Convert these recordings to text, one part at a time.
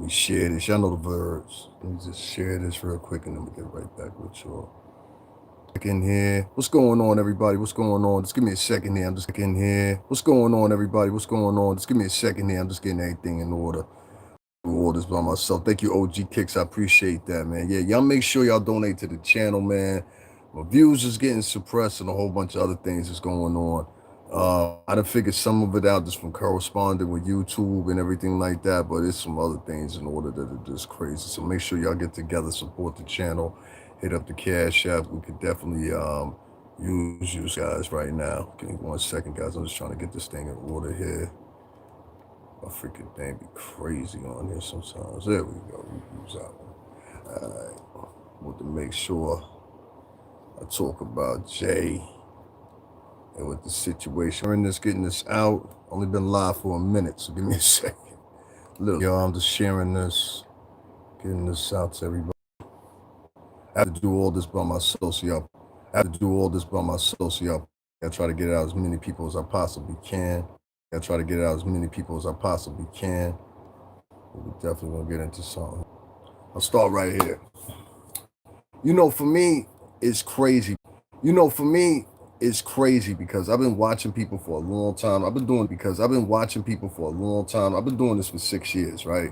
Let me share this. Y'all know the verbs. Let me just share this real quick and then we get right back with y'all. In here. What's going on, everybody? What's going on? Just give me a second here. I'm just in here. What's going on, everybody? What's going on? Just give me a second here. I'm just getting everything in order. Do all this by myself. Thank you, OG Kicks. I appreciate that, man. Yeah, y'all make sure y'all donate to the channel, man. My views is getting suppressed and a whole bunch of other things is going on. I done figured some of it out just from corresponding with YouTube and everything like that, but there's some other things in order that are just crazy. So make sure y'all get together, support the channel, hit up the Cash App. We could definitely use you guys right now. Give me 1 second, guys. I'm just trying to get this thing in order here. My freaking thing be crazy on here sometimes. There we go. We use that one. Alright. Want to make sure I talk about Jay and with the situation. I'm just getting this out. Only been live for a minute, so give me a second. Look, y'all, I'm just sharing this, getting this out to everybody. I have to do all this by myself, so y'all. I have to do all this by myself, so y'all. I try to get it out as many people as I possibly can. I try to get it out as many people as I possibly can. We're definitely gonna get into something. I'll start right here. You know, for me, it's crazy. You know, for me, it's crazy because I've been watching people for a long time. I've been doing this for 6 years, right?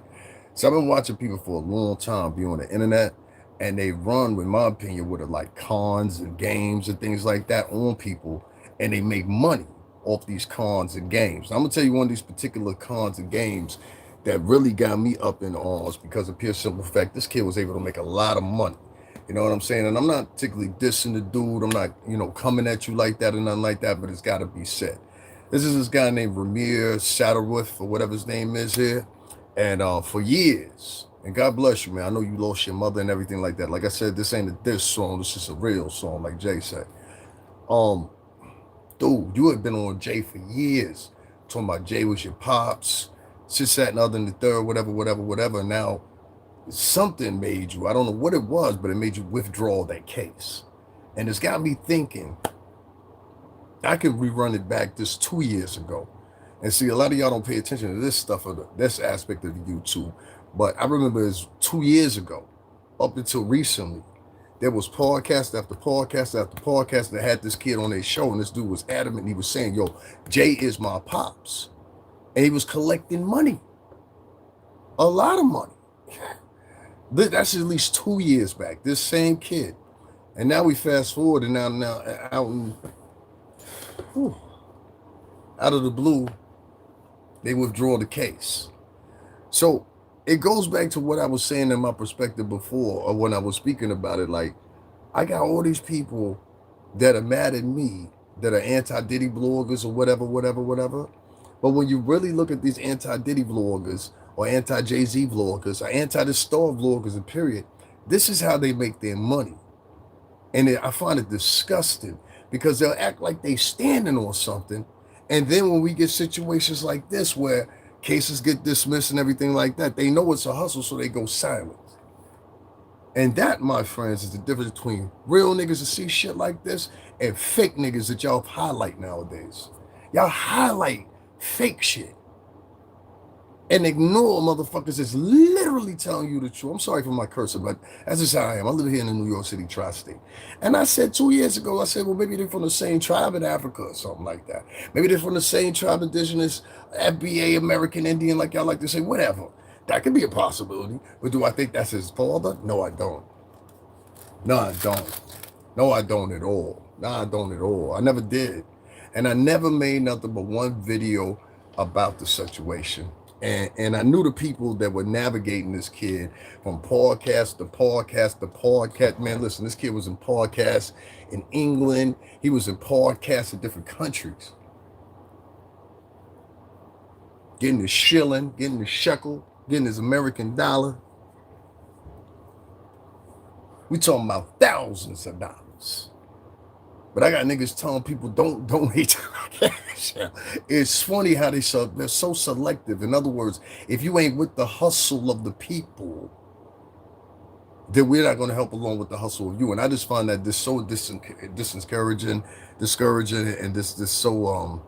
So I've been watching people for a long time be on the internet, and they run, in my opinion, with like cons and games and things like that on people, and they make money off these cons and games. I'm gonna tell you one of these particular cons and games that really got me up in arms because of pure simple fact, this kid was able to make a lot of money. You know what I'm saying? And I'm not particularly dissing the dude. I'm not, coming at you like that or nothing like that, but it's got to be said. This is this guy named Rymir, Satterthwaite, or whatever his name is here. And for years, and God bless you, man. I know you lost your mother and everything like that. Like I said, this ain't a diss song. This is a real song, like Jay said. Dude, you had been on Jay for years. Talking about Jay was your pops, this, that, and other, and the third, whatever. Now, something made you, I don't know what it was, but it made you withdraw that case. And it's got me thinking, I could rerun it back just 2 years ago. And see, a lot of y'all don't pay attention to this stuff, or this aspect of the YouTube. But I remember it was 2 years ago, up until recently, there was podcast after podcast after podcast that had this kid on their show, and this dude was adamant. He was saying, yo, Jay is my pops. And he was collecting money. A lot of money. That's at least 2 years back, this same kid. And now we fast forward, and now out of the blue, they withdraw the case. So it goes back to what I was saying in my perspective before, or when I was speaking about it. Like, I got all these people that are mad at me, that are anti-Diddy bloggers or whatever. But when you really look at these anti-Diddy vloggers or anti-Jay-Z vloggers or anti-the-star vloggers, and period, this is how they make their money. And I find it disgusting because they'll act like they standing on something. And then when we get situations like this where cases get dismissed and everything like that, they know it's a hustle, so they go silent. And that, my friends, is the difference between real niggas that see shit like this and fake niggas that y'all highlight nowadays. Y'all highlight fake shit and ignore motherfuckers that's literally telling you the truth. I'm sorry for my cursing, but that's just how I am. I live here in the New York City tri-state. And I said 2 years ago, I said, well, maybe they're from the same tribe in Africa or something like that. Maybe they're from the same tribe, indigenous, FBA, American Indian, like y'all like to say, whatever. That could be a possibility. But do I think that's his father? No, I don't. No, I don't. No, I don't at all. No, I don't at all. I never did. And I never made nothing but one video about the situation. And I knew the people that were navigating this kid from podcast to podcast to podcast. Man, listen, this kid was in podcasts in England. He was in podcasts in different countries. Getting his shilling, getting his shekel, getting his American dollar. We talking about thousands of dollars. But I got niggas telling people don't donate to my cash. It's funny how they're so selective. In other words, if you ain't with the hustle of the people, then we're not going to help along with the hustle of you. And I just find that this so discouraging, and this so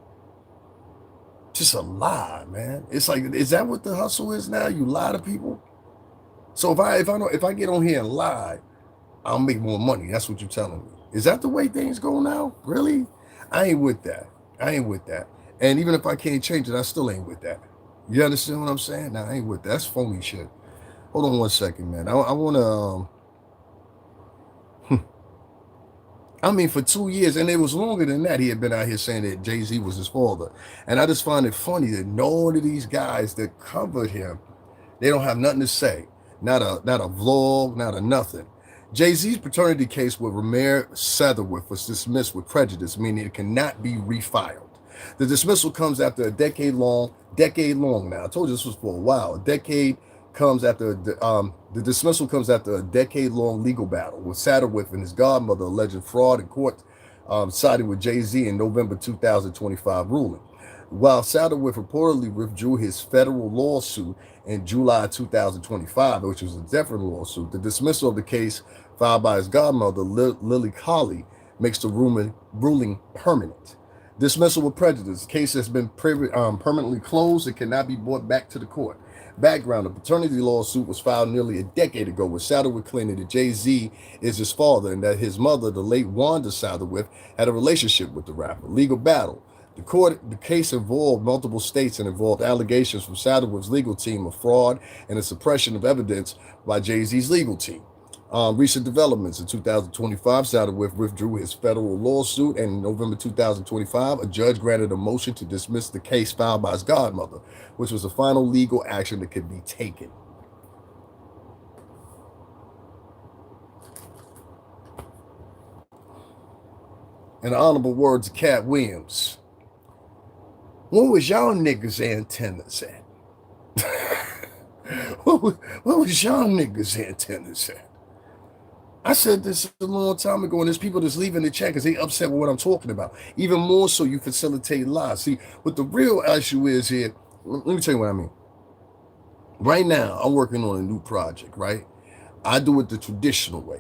just a lie, man. It's like, is that what the hustle is now? You lie to people? So if I get on here and lie, I'll make more money. That's what you're telling me. Is that the way things go now? Really? I ain't with that. I ain't with that. And even if I can't change it, I still ain't with that. You understand what I'm saying? Nah, I ain't with that. That's phony shit. Hold on one second, man. I want to. I mean, for 2 years, and it was longer than that, he had been out here saying that Jay-Z was his father. And I just find it funny that none of these guys that covered him, they don't have nothing to say. Not a vlog, not a nothing. Jay-Z's paternity case with Rymir Satterthwaite was dismissed with prejudice, meaning it cannot be refiled. The dismissal comes after a decade long now. I told you this was for a while. A decade comes after the dismissal comes after a decade-long legal battle with Satterthwaite and his godmother alleging fraud in court, siding with Jay-Z in November 2025 ruling. While Satterthwaite reportedly withdrew his federal lawsuit in July 2025, which was a different lawsuit, the dismissal of the case filed by his godmother, Lily Colley, makes the ruling permanent. Dismissal with prejudice. The case has been permanently closed and cannot be brought back to the court. Background: the paternity lawsuit was filed nearly a decade ago, with Satterthwaite claiming that Jay-Z is his father and that his mother, the late Wanda Satterthwaite, had a relationship with the rapper. Legal battle. The case involved multiple states and involved allegations from Satterthwaite's legal team of fraud and the suppression of evidence by Jay-Z's legal team. Recent developments: in 2025, Satterthwaite withdrew his federal lawsuit, and in November 2025, a judge granted a motion to dismiss the case filed by his godmother, which was the final legal action that could be taken. In the honorable words of Cat Williams, what was y'all niggas' antennas at? what was y'all niggas' antennas at? I said this a long time ago, and there's people that's leaving the chat because they upset with what I'm talking about. Even more so, you facilitate lies. See, what the real issue is here, let me tell you what I mean. Right now, I'm working on a new project, right? I do it the traditional way.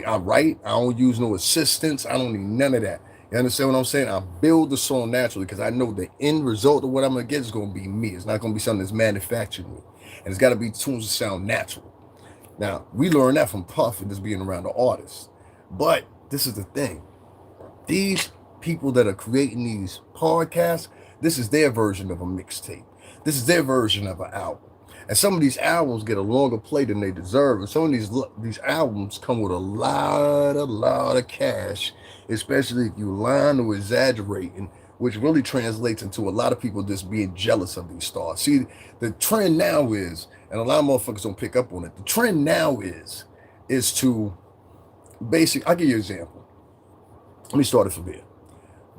I write, I don't use no assistants, I don't need none of that. You understand what I'm saying? I build the song naturally because I know the end result of what I'm gonna get is gonna be me. It's not gonna be something that's manufactured me. And it's gotta be tunes that sound natural. Now, we learned that from Puff and just being around the artists. But this is the thing. These people that are creating these podcasts, this is their version of a mixtape. This is their version of an album. And some of these albums get a longer play than they deserve. And some of these albums come with a lot of cash, especially if you lie or exaggerate, and which really translates into a lot of people just being jealous of these stars. See, the trend now is, and a lot of motherfuckers don't pick up on it. The trend now is to I'll give you an example. Let me start it from here.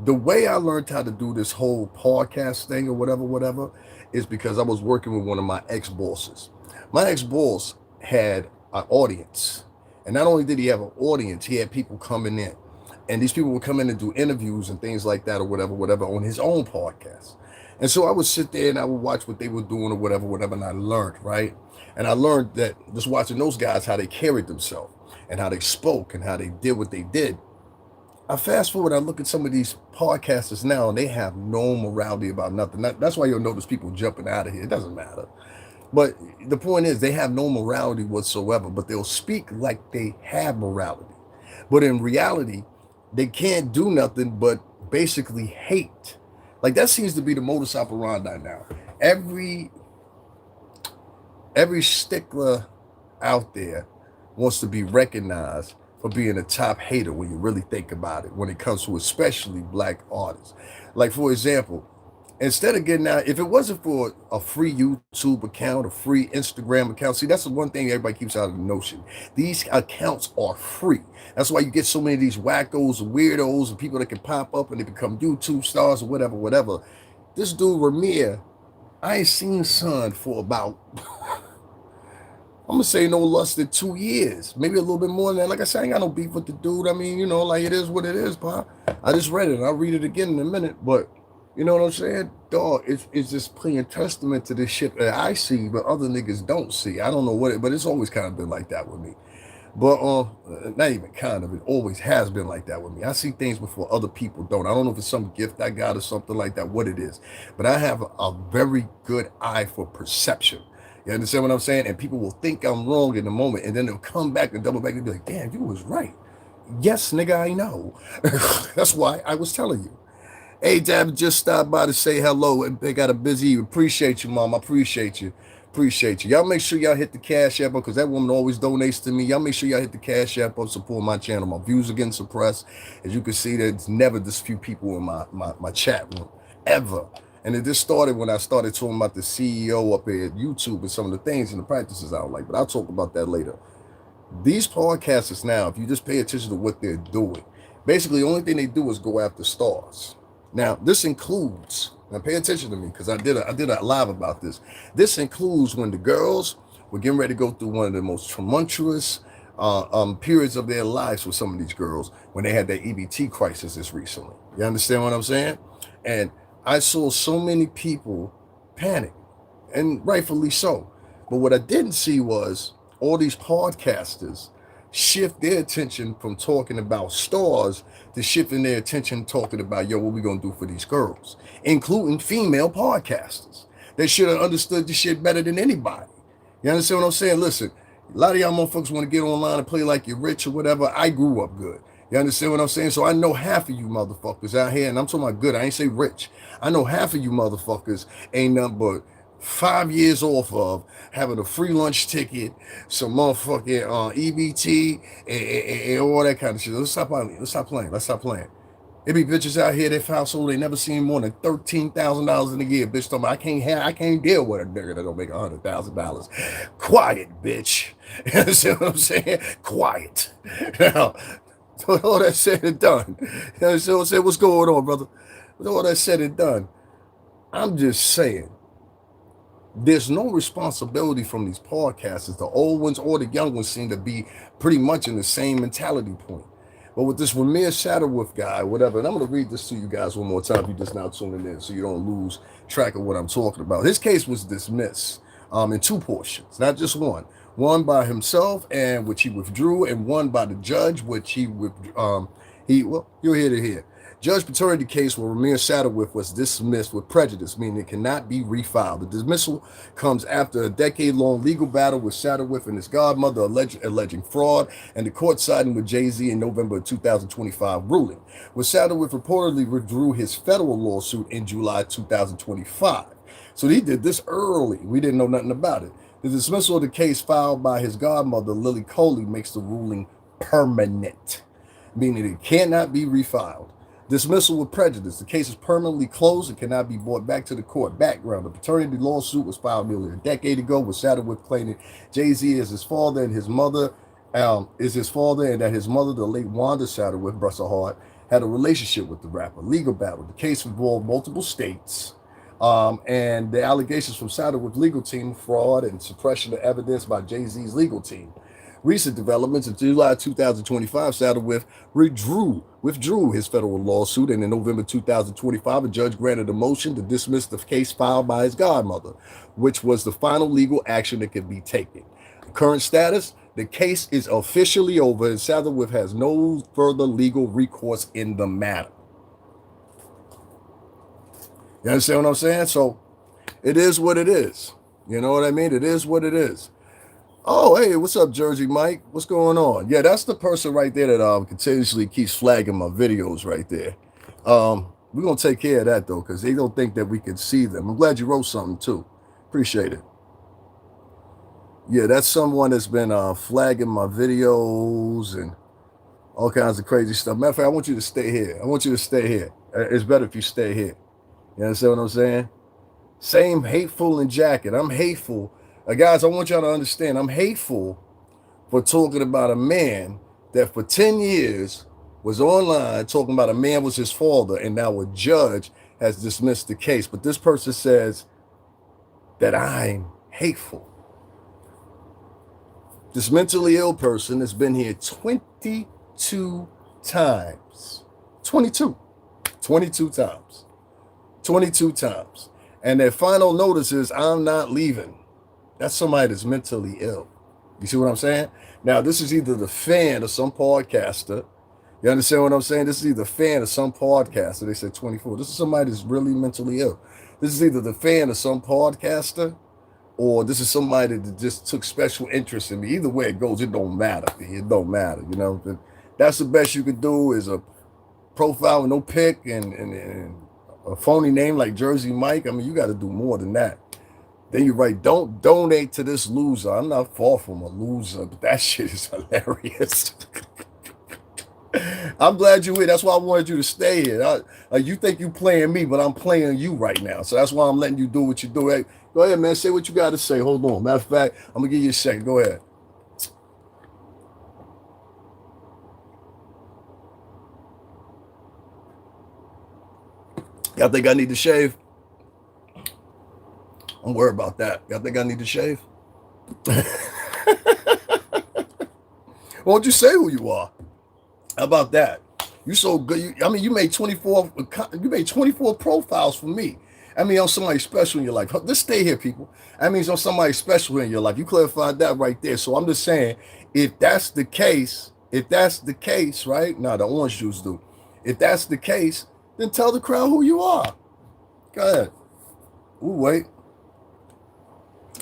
The way I learned how to do this whole podcast thing or whatever, is because I was working with one of my ex-bosses. My ex-boss had an audience. And not only did he have an audience, he had people coming in. And these people would come in and do interviews and things like that or whatever on his own podcast. And so I would sit there and I would watch what they were doing or whatever, and I learned, right? And I learned that just watching those guys, how they carried themselves and how they spoke and how they did what they did. I fast forward, I look at some of these podcasters now, and they have no morality about nothing. That's why you'll notice people jumping out of here. It doesn't matter. But the point is, they have no morality whatsoever, but they'll speak like they have morality. But in reality, they can't do nothing but basically hate. Like, that seems to be the modus operandi now. Every stickler out there wants to be recognized for being a top hater when you really think about it, when it comes to especially black artists. Like, for example, instead of getting out, if it wasn't for a free YouTube account, a free Instagram account, see, that's the one thing everybody keeps out of the notion. These accounts are free. That's why you get so many of these wackos and weirdos and people that can pop up and they become YouTube stars or whatever. This dude, Rymir, I ain't seen son for about I'm gonna say no less than 2 years, maybe a little bit more than that. Like I said, I ain't got no beef with the dude. I mean, like, it is what it is, pa. I just read it. I'll read it again in a minute. But you know what I'm saying? Dog, it's just playing testament to this shit that I see, but other niggas don't see. I don't know but it's always kind of been like that with me. But not even kind of, it always has been like that with me. I see things before other people don't. I don't know if it's some gift I got or something like that, what it is. But I have a very good eye for perception. You understand what I'm saying? And people will think I'm wrong in the moment, and then they'll come back and double back and be like, damn, you was right. Yes, nigga, I know. That's why I was telling you. Hey, Dab, just stopped by to say hello. And they got a busy. Appreciate you, Mom. I appreciate you. Appreciate you. Y'all make sure y'all hit the Cash App because that woman always donates to me. Y'all make sure y'all hit the Cash App up, support my channel. My views are getting suppressed. As you can see, there's never this few people in my chat room, ever. And it just started when I started talking about the CEO up here at YouTube and some of the things and the practices I don't like. But I'll talk about that later. These podcasters now, if you just pay attention to what they're doing, basically the only thing they do is go after stars. Now, this includes, now pay attention to me because I did a live about this. This includes when the girls were getting ready to go through one of the most tumultuous periods of their lives with some of these girls when they had that EBT crisis this recently. You understand what I'm saying? And I saw so many people panic, and rightfully so. But what I didn't see was all these podcasters shift their attention from talking about stars to shifting their attention talking about, yo, what we gonna do for these girls, including female podcasters. They should have understood this shit better than anybody. You understand what I'm saying? Listen, a lot of y'all motherfuckers want to get online and play like you're rich or whatever. I grew up good. You understand what I'm saying? So I know half of you motherfuckers out here, and I'm talking about good. I ain't say rich. I know half of you motherfuckers ain't nothing but 5 years off of having a free lunch ticket, some motherfucking EBT, and all that kind of shit. Let's stop playing. Let's stop playing. Let's stop playing. There be bitches out here that household they never seen more than $13,000 in a year. Bitch, talking about, I can't deal with a nigga that don't make $100,000. Quiet, bitch. You see what I'm saying? Quiet. Now, with all that said and done, you see what I'm saying? What's going on, brother? With all that said and done, I'm just saying, there's no responsibility from these podcasters. The old ones or the young ones seem to be pretty much in the same mentality point. But with this Rymir Satterthwaite guy, whatever, and I'm going to read this to you guys one more time if you're just now tuning in so you don't lose track of what I'm talking about. His case was dismissed in two portions, not just one. One by himself, and which he withdrew, and one by the judge, which he well, you'll hear it here. Judge Peternity case where Rymir Satterthwaite was dismissed with prejudice, meaning it cannot be refiled. The dismissal comes after a decade-long legal battle with Satterthwaite and his godmother alleging fraud, and the court siding with Jay-Z in November 2025 ruling, where Satterthwaite reportedly withdrew his federal lawsuit in July 2025. So he did this early. We didn't know nothing about it. The dismissal of the case filed by his godmother, Lily Coley, makes the ruling permanent, meaning it cannot be refiled. Dismissal with prejudice. The case is permanently closed and cannot be brought back to the court. Background. The paternity lawsuit was filed nearly a decade ago with Satterthwaite claiming Jay-Z is his father and his mother and that his mother, the late Wanda Satterthwaite, bless her heart, had a relationship with the rapper. Legal battle. The case involved multiple states. And the allegations from Satterthwaite's legal team, fraud and suppression of evidence by Jay-Z's legal team. Recent developments: in July 2025, Satterthwaite withdrew his federal lawsuit, and in November 2025, a judge granted a motion to dismiss the case filed by his godmother, which was the final legal action that could be taken. The current status: the case is officially over, and Satterthwaite has no further legal recourse in the matter. You understand what I'm saying? So it is what it is. You know what I mean? It is what it is. Oh, hey, what's up, Jersey Mike? What's going on? Yeah, that's the person right there that continuously keeps flagging my videos right there. We're going to take care of that, though, because they don't think that we can see them. I'm glad you wrote something, too. Appreciate it. Yeah, that's someone that's been flagging my videos and all kinds of crazy stuff. Matter of fact, I want you to stay here. I want you to stay here. It's better if you stay here. You understand what I'm saying? Same hateful and jacket. I'm hateful. Guys, I want y'all to understand, I'm hateful for talking about a man that for 10 years was online talking about a man was his father, and now a judge has dismissed the case. But this person says that I'm hateful. This mentally ill person has been here 22 times. 22 times. 22 times. And their final notice is, I'm not leaving. That's somebody that's mentally ill. You see what I'm saying? Now, this is either the fan of some podcaster. You understand what I'm saying? This is either the fan of some podcaster. They said 24. This is somebody that's really mentally ill. This is either the fan of some podcaster or this is somebody that just took special interest in me. Either way it goes, it don't matter. It don't matter. You know, that's the best you could do is a profile with no pic and a phony name like Jersey Mike. I mean, you got to do more than that. Then you write, don't donate to this loser. I'm not far from a loser, but that shit is hilarious. I'm glad you're here. That's why I wanted you to stay here. Like you think you playing me, but I'm playing you right now. So that's why I'm letting you do what you do. Hey, go ahead, man. Say what you got to say. Hold on. Matter of fact, I'm gonna give you a second. Go ahead. Y'all think I need to shave? I'm worried about that. Y'all think I need to shave? Won't you say who you are? How about that? You so good. I mean, you made 24. You made 24 profiles for me. I mean, on somebody special in your life. Just stay here, people. I mean, on somebody special in your life. You clarified that right there. So I'm just saying, if that's the case, right? Now the orange juice do. If that's the case, then tell the crowd who you are. Go ahead. Ooh, wait.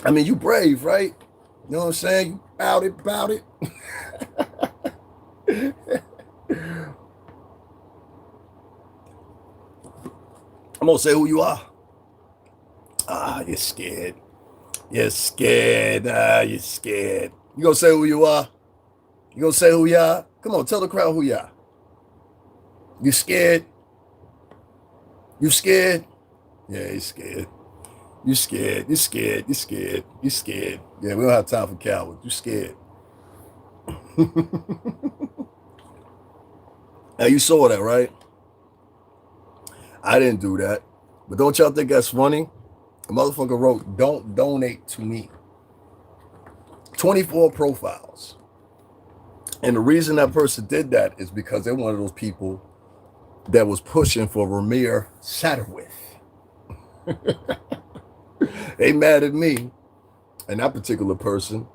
I mean, you brave, right? You know what I'm saying? You about it. I'm gonna say who you are. Ah, you're scared. You're scared. Ah, you're scared. You gonna say who you are? You gonna say who you are? Come on, tell the crowd who you are. You scared? You scared? Yeah, you scared. You scared. You scared. You scared. You scared. Yeah, we don't have time for cowards. You scared. Now you saw that, right? I didn't do that. But don't y'all think that's funny? A motherfucker wrote, don't donate to me. 24 profiles. And the reason that person did that is because they're one of those people that was pushing for Rymir Satterthwaite. They mad at me, and that particular person, you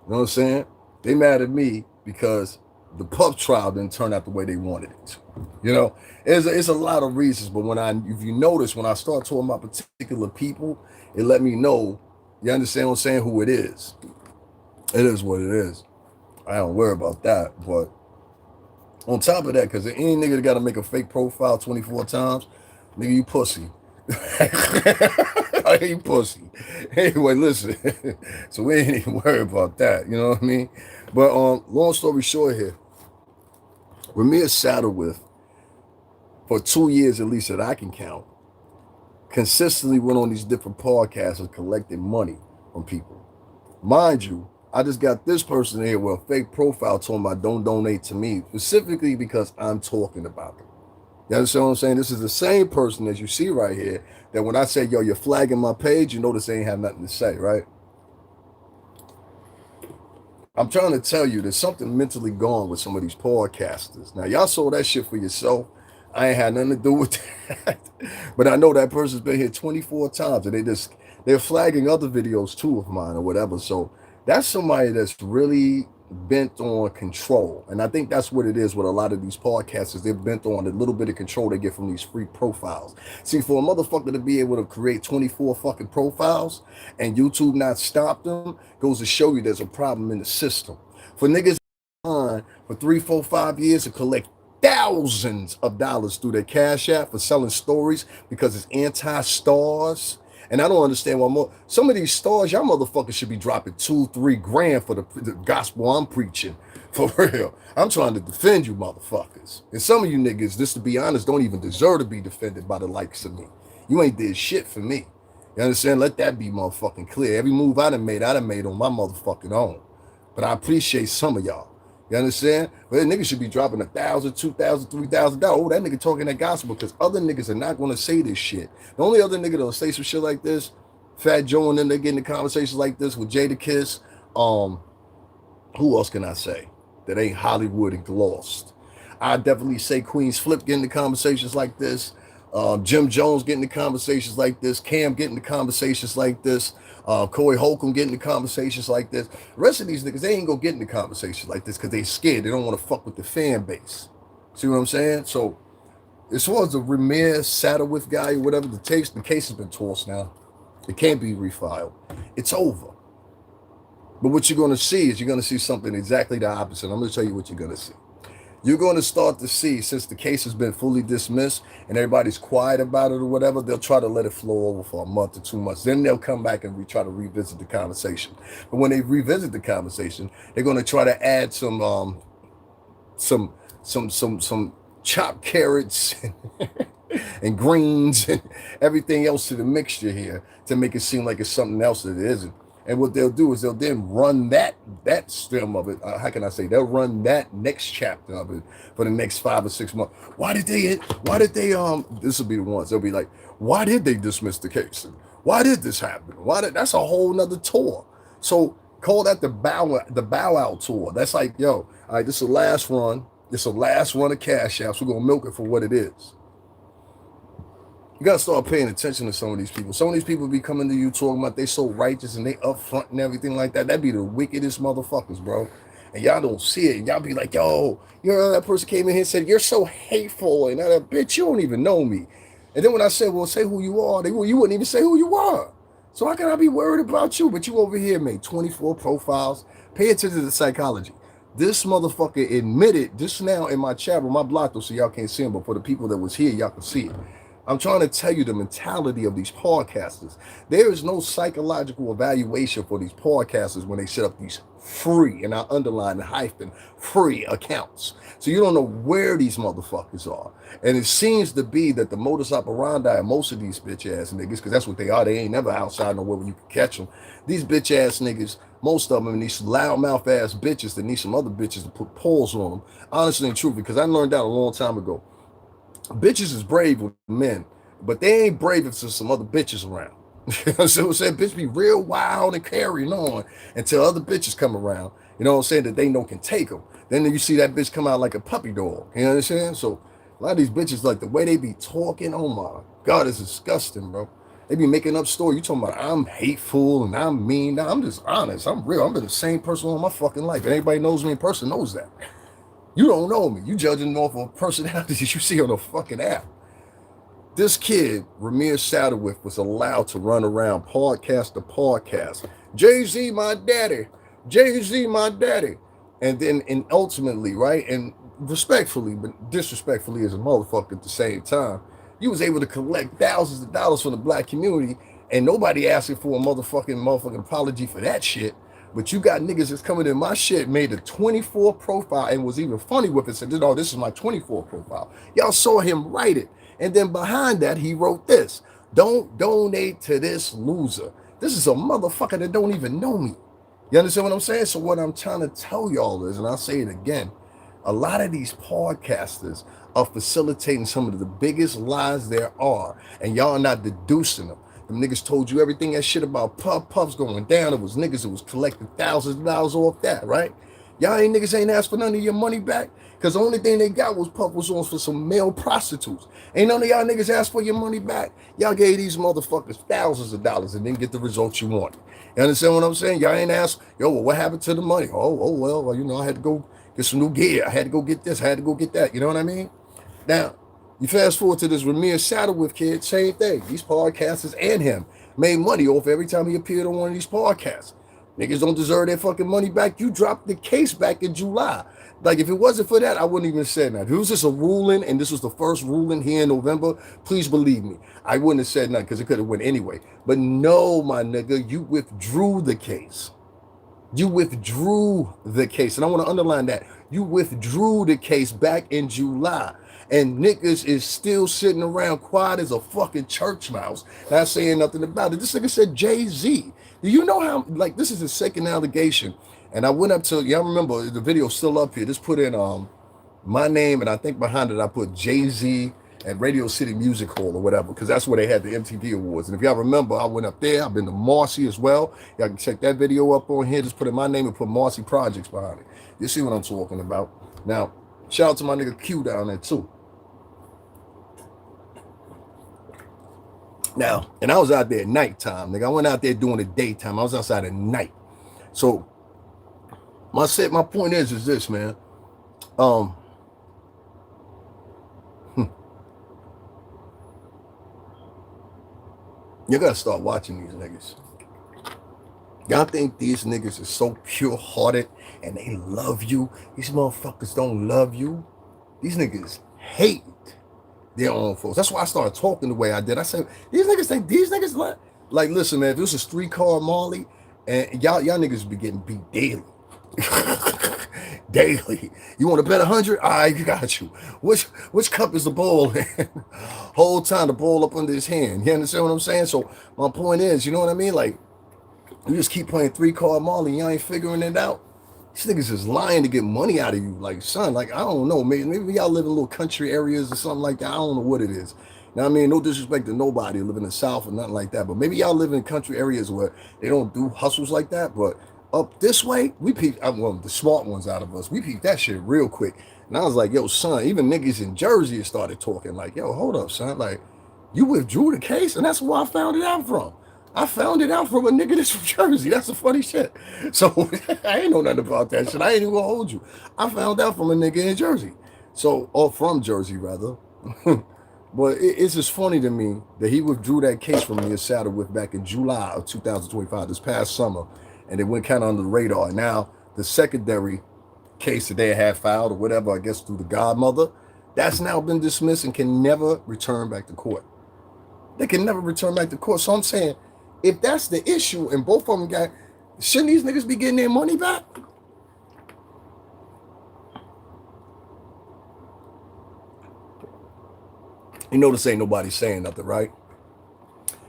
know what I'm saying? They mad at me because the pub trial didn't turn out the way they wanted it. You know, it's a lot of reasons, but if you notice, when I start talking about particular people, it let me know, you understand what I'm saying, who it is. It is what it is. I don't worry about that, but on top of that, because any nigga that got to make a fake profile 24 times, nigga, you pussy. You pussy. Anyway, listen. So we ain't even worried about that. You know what I mean? But long story short here, Rymir Satterthwaite, for 2 years at least that I can count, consistently went on these different podcasts and collected money from people. Mind you, I just got this person here with a fake profile talking about don't donate to me, specifically because I'm talking about them. You understand what I'm saying? This is the same person as you see right here that when I say, yo, you're flagging my page, you notice they ain't have nothing to say, right? I'm trying to tell you there's something mentally gone with some of these podcasters. Now, y'all saw that shit for yourself. I ain't had nothing to do with that. But I know that person's been here 24 times and they're flagging other videos too of mine or whatever. So that's somebody that's really bent on control. And I think that's what it is with a lot of these podcasters. They're bent on the little bit of control they get from these free profiles. See, for a motherfucker to be able to create 24 fucking profiles and YouTube not stop them goes to show you there's a problem in the system. For niggas for 3, 4, 5 years to collect thousands of dollars through their Cash App for selling stories because it's anti-stars. And I don't understand why some of these stars, y'all motherfuckers should be dropping 2, 3 grand for the gospel I'm preaching. For real. I'm trying to defend you motherfuckers. And some of you niggas, just to be honest, don't even deserve to be defended by the likes of me. You ain't did shit for me. You understand? Let that be motherfucking clear. Every move I done made on my motherfucking own. But I appreciate some of y'all. You understand? But that nigga should be dropping $1,000, $2,000, $3,000. Oh, that nigga talking that gospel because other niggas are not going to say this shit. The only other nigga that'll say some shit like this, Fat Joe and them, they get into conversations like this with Jada Kiss. Who else can I say that ain't Hollywood and glossed? I definitely say Queen's Flip getting into conversations like this. Jim Jones getting into conversations like this. Cam getting into conversations like this. Corey Holcomb getting into conversations like this. The rest of these niggas, they ain't gonna get into conversations like this because they scared. They don't want to fuck with the fan base. See what I'm saying? So as far as the Rymir Satterthwaite guy or whatever, the case has been tossed now. It can't be refiled. It's over. But what you're going to see is you're going to see something exactly the opposite. I'm going to tell you what you're going to see. You're going to start to see, since the case has been fully dismissed and everybody's quiet about it or whatever, they'll try to let it flow over for a month or 2 months. Then they'll come back and try to revisit the conversation. But when they revisit the conversation, they're going to try to add some some chopped carrots and greens and everything else to the mixture here to make it seem like it's something else that it isn't. And what they'll do is they'll then run that stem of it. How can I say? They'll run that next chapter of it for the next 5 or 6 months. Why did they? This will be the ones. They'll be like, why did they dismiss the case? Why did this happen? Why did? That's a whole nother tour. So call that the bow out tour. That's like, yo, all right, this is the last run. This is the last run of Cash Apps. We're gonna milk it for what it is. You gotta start paying attention to some of these people. Some of these people be coming to you talking about they so righteous and they upfront and everything like that. That'd be the wickedest motherfuckers, bro. And y'all don't see it. And y'all be like, yo, you know, that person came in here and said, you're so hateful. And that bitch, you don't even know me. And then when I said, well, say who you are, you wouldn't even say who you are. So how can I be worried about you? But you over here made 24 profiles. Pay attention to the psychology. This motherfucker admitted this now in my chat with my block, though, so y'all can't see him. But for the people that was here, y'all can see it. I'm trying to tell you the mentality of these podcasters. There is no psychological evaluation for these podcasters when they set up these free, and I underline the hyphen, free accounts. So you don't know where these motherfuckers are. And it seems to be that the modus operandi of most of these bitch ass niggas, because that's what they are, they ain't never outside nowhere when you can catch them. These bitch ass niggas, most of them, and these loudmouth ass bitches that need some other bitches to put paws on them. Honestly and truthfully, because I learned that a long time ago. Bitches is brave with men, but they ain't brave if there's some other bitches around. So I'm saying, bitch be real wild and carrying on until other bitches come around. You know what I'm saying, that they know can take them. Then you see that bitch come out like a puppy dog. You know what I'm saying? So a lot of these bitches, like the way they be talking, oh my God, it's disgusting, bro. They be making up stories. You talking about I'm hateful and I'm mean. Nah, I'm just honest. I'm real. I've been the same person all my fucking life. And anybody knows me in person knows that. You don't know me. You judging off of personalities you see on the fucking app. This kid, Rymir Satterthwaite, was allowed to run around podcast to podcast. Jay-Z, my daddy. Jay-Z, my daddy. And ultimately, right, and respectfully, but disrespectfully as a motherfucker at the same time, you was able to collect thousands of dollars from the black community and nobody asking for a motherfucking apology for that shit. But you got niggas that's coming in my shit, made a 24 profile and was even funny with it, said, oh, this is my 24 profile. Y'all saw him write it. And then behind that, he wrote this. Don't donate to this loser. This is a motherfucker that don't even know me. You understand what I'm saying? So what I'm trying to tell y'all is, and I'll say it again, a lot of these podcasters are facilitating some of the biggest lies there are, and y'all not deducing them. Them niggas told you everything that shit about Puff's going down. It was niggas that was collecting thousands of dollars off that, right? Y'all ain't asked for none of your money back, because the only thing they got was Puff was on for some male prostitutes. Ain't none of y'all niggas asked for your money back. Y'all gave these motherfuckers thousands of dollars and didn't get the results you wanted. You understand what I'm saying? Y'all ain't asked, yo, well, what happened to the money? Well, you know, I had to go get some new gear. I had to go get this. I had to go get that. You know what I mean? Now, you fast forward to this Rymir Satterthwaite kid, same thing. These podcasters and him made money off every time he appeared on one of these podcasts. Niggas don't deserve their fucking money back. You dropped the case back in July. Like, if it wasn't for that, I wouldn't even say that. If it was just a ruling, and this was the first ruling here in November, please believe me, I wouldn't have said nothing because it could have went anyway. But no, my nigga, you withdrew the case. You withdrew the case. And I want to underline that. You withdrew the case back in July. And niggas is still sitting around quiet as a fucking church mouse, not saying nothing about it. This nigga said Jay-Z. Do you know how, like, this is the second allegation. And I went up to, y'all remember, the video's still up here. Just put in my name, and I think behind it I put Jay-Z at Radio City Music Hall or whatever, because that's where they had the MTV Awards. And if y'all remember, I went up there. I've been to Marcy as well. Y'all can check that video up on here. Just put in my name and put Marcy Projects behind it. You see what I'm talking about. Now, shout out to my nigga Q down there too. Now, and I was out there at nighttime, nigga. I went out there during the daytime. I was outside at night. So my point is this, man. You gotta start watching these niggas. Y'all think these niggas are so pure-hearted and they love you? These motherfuckers don't love you. These niggas hate their own folks. That's why I started talking the way I did. I said, these niggas think these niggas like listen, man, if this was streetcar Marley, and y'all niggas be getting beat daily. Daily. You want to bet 100? I got you. Which cup is the ball in? Whole time the ball up under his hand. You understand what I'm saying? So my point is, you know what I mean? Like, you just keep playing three-card Molly, and y'all ain't figuring it out. These niggas is lying to get money out of you. Like, son, like, I don't know. Maybe y'all live in little country areas or something like that. I don't know what it is. Now, I mean, no disrespect to nobody live in the South or nothing like that. But maybe y'all live in country areas where they don't do hustles like that. But up this way, we peep, well, the smart ones out of us, we peep that shit real quick. And I was like, yo, son, even niggas in Jersey started talking like, yo, hold up, son. Like, you withdrew the case? And that's where I found it out from. I found it out from a nigga that's from Jersey. That's the funny shit. So I ain't know nothing about that shit. I ain't even gonna hold you. I found out from a nigga in Jersey. So, or from Jersey rather. But it's just funny to me that he withdrew that case from me in Satterthwaite back in July of 2025, this past summer, and it went kind of under the radar. Now, the secondary case that they had filed or whatever, I guess through the godmother, that's now been dismissed and can never return back to court. They can never return back to court. So I'm saying, if that's the issue and both of them got, shouldn't these niggas be getting their money back? You notice ain't nobody saying nothing, right?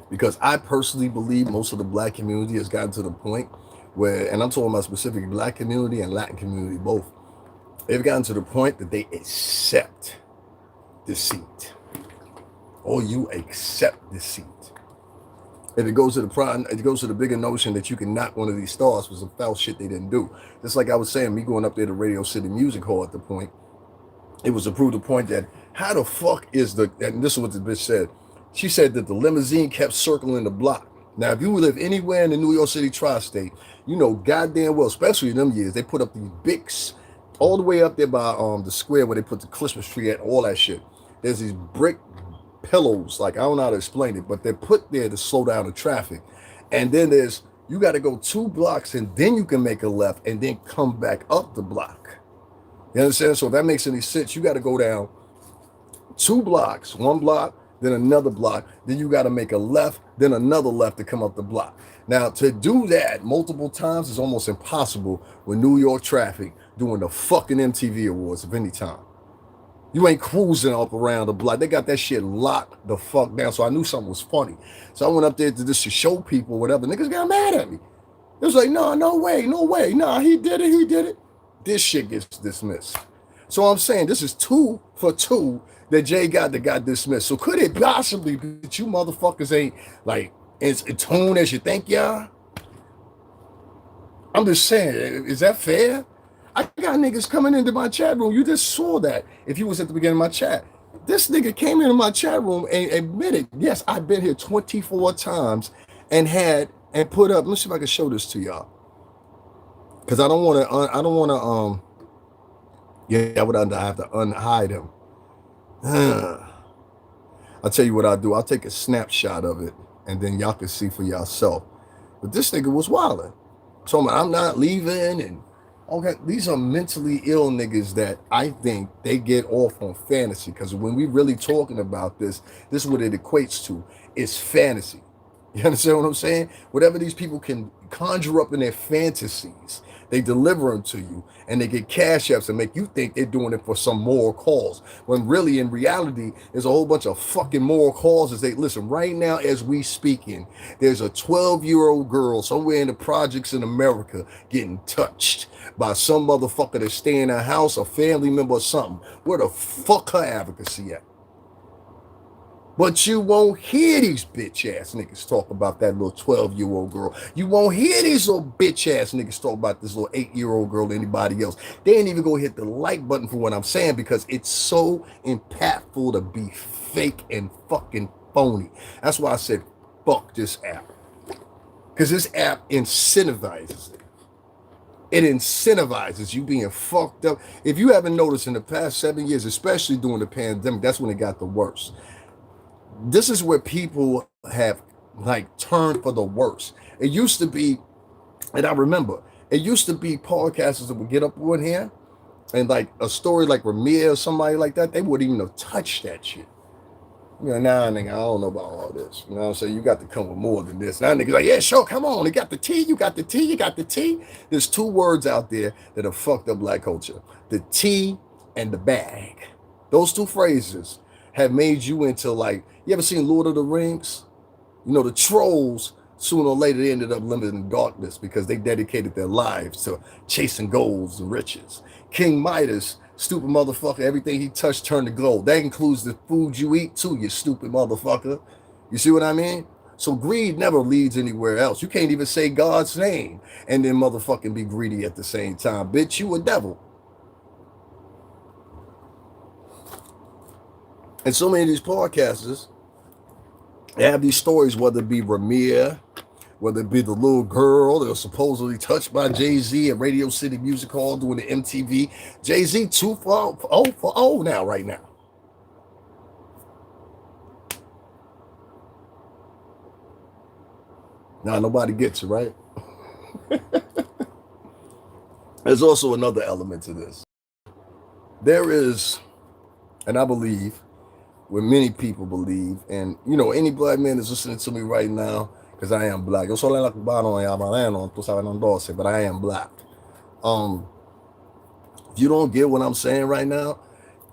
Because I personally believe most of the black community has gotten to the point where, and I'm talking about specifically black community and Latin community both, they've gotten to the point that they accept deceit. Or you accept deceit. If it goes to the bigger notion that you can knock one of these stars for some foul shit they didn't do. Just like I was saying, me going up there to Radio City Music Hall at the point, it was to prove the point that how the fuck is and this is what the bitch said. She said that the limousine kept circling the block. Now, if you live anywhere in the New York City tri-state, you know goddamn well, especially in them years, they put up these bigs all the way up there by the square where they put the Christmas tree at, all that shit. There's these brick pillows, like I don't know how to explain it, but they're put there to slow down the traffic. And then you got to go 2 blocks and then you can make a left and then come back up the block. You understand? So if that makes any sense, you got to go down 2 blocks, 1 block, then another block, then you got to make a left, then another left to come up the block. Now, to do that multiple times is almost impossible with New York traffic doing the fucking MTV Awards of any time. You ain't cruising up around the block. They got that shit locked the fuck down. So I knew something was funny. So I went up there to just to show people whatever. Niggas got mad at me. It was like, no way. Nah, he did it. This shit gets dismissed. So I'm saying this is 2 for 2 that Jay got that got dismissed. So could it possibly be that you motherfuckers ain't like as in tune as you think y'all? I'm just saying, is that fair? I got niggas coming into my chat room. You just saw that if you was at the beginning of my chat. This nigga came into my chat room and admitted, yes, I've been here 24 times and put up. Let's see if I can show this to y'all. Because I don't want to, yeah, I would have to unhide him. I'll tell you what I'll do. I'll take a snapshot of it and then y'all can see for yourself. But this nigga was wilding. So I'm not leaving and okay, these are mentally ill niggas that I think they get off on fantasy. Because when we really talking about this is what it equates to. It's fantasy. You understand what I'm saying? Whatever these people can conjure up in their fantasies, they deliver them to you and they get cash apps and make you think they're doing it for some moral cause. When really, in reality, there's a whole bunch of fucking moral causes. They listen, right now as we speaking, there's a 12-year-old girl somewhere in the projects in America getting touched by some motherfucker that stay in a house, a family member or something. Where the fuck her advocacy at? But you won't hear these bitch ass niggas talk about that little 12-year-old girl. You won't hear these little bitch ass niggas talk about this little 8-year-old girl or anybody else. They ain't even gonna hit the like button for what I'm saying because it's so impactful to be fake and fucking phony. That's why I said fuck this app. Because this app incentivizes it. It incentivizes you being fucked up. If you haven't noticed in the past 7 years, especially during the pandemic, that's when it got the worst. This is where people have like turned for the worse. It used to be, and I remember, it used to be podcasters that would get up on here and like a story like Rymir or somebody like that, they wouldn't even have touched that shit. You know, now nigga, I don't know about all this. You know what I'm saying? You got to come with more than this. Now niggas like, yeah, sure, come on. You got the T, you got the T, you got the T. There's two words out there that have fucked up black culture. The T and the bag. Those two phrases have made you into like, you ever seen Lord of the Rings? You know, the trolls, sooner or later, they ended up living in darkness because they dedicated their lives to chasing goals and riches. King Midas, stupid motherfucker, everything he touched turned to gold. That includes the food you eat too, you stupid motherfucker. You see what I mean? So greed never leads anywhere else. You can't even say God's name and then motherfucking be greedy at the same time. Bitch, you a devil. And so many of these podcasters, they have these stories, whether it be Rymir, whether it be the little girl that was supposedly touched by Jay-Z at Radio City Music Hall doing the MTV. Jay-Z 2 for 0 now, right now. Now, nobody gets it, right? There's also another element to this. There is, and I believe, what many people believe, and you know, any black man that's listening to me right now, because I am black. Yo soy la cubano y habanero, tú sabes, no 12, but I am black. If you don't get what I'm saying right now,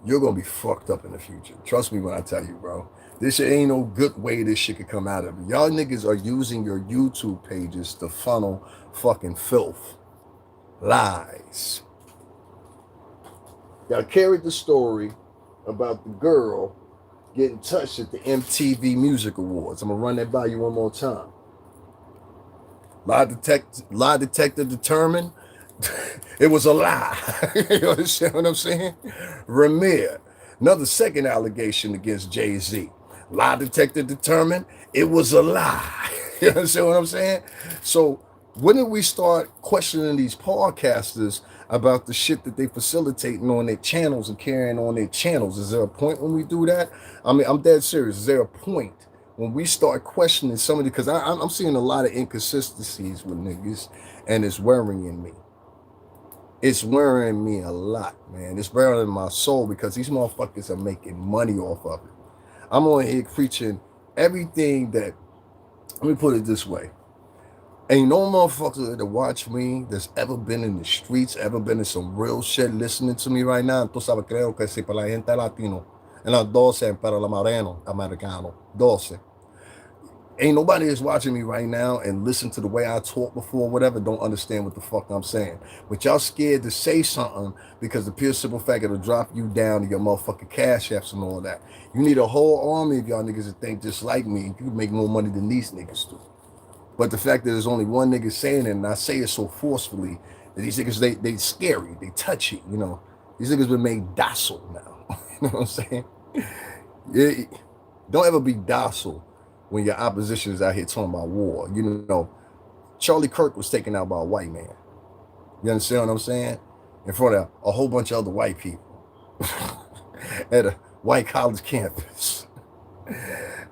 you're gonna be fucked up in the future. Trust me when I tell you, bro. This shit ain't no good way this shit could come out of it. Y'all niggas are using your YouTube pages to funnel fucking filth, lies. Y'all carried the story about the girl getting touched at the MTV Music Awards. I'm gonna run that by you one more time. Lie detector determined it was a lie. You understand what I'm saying? Rymir, another second allegation against Jay-Z. Lie detector determined it was a lie. You understand what I'm saying? So when did we start questioning these podcasters about the shit that they facilitating on their channels and carrying on their channels? Is there a point when we do that? I mean, I'm dead serious. Is there a point when we start questioning somebody? Because I'm seeing a lot of inconsistencies with niggas, and it's worrying me. It's worrying me a lot, man. It's wearing my soul because these motherfuckers are making money off of it. I'm on here preaching everything that, let me put it this way. Ain't no motherfucker that watch me that's ever been in the streets, ever been in some real shit listening to me right now. Tú sabes, creo que si para la gente latino, en las 12 para el americano, 12. Ain't nobody that's watching me right now and listen to the way I talk before, whatever, don't understand what the fuck I'm saying. But y'all scared to say something because the pure simple fact it'll drop you down to your motherfucking cash apps and all that. You need a whole army of y'all niggas that think just like me. You can make more money than these niggas do. But the fact that there's only one nigga saying it, and I say it so forcefully, that these niggas, they scary, they touchy, you know. These niggas been made docile now. You know what I'm saying? Yeah, don't ever be docile when your opposition is out here talking about war. You know, Charlie Kirk was taken out by a white man. You understand what I'm saying? In front of a whole bunch of other white people at a white college campus.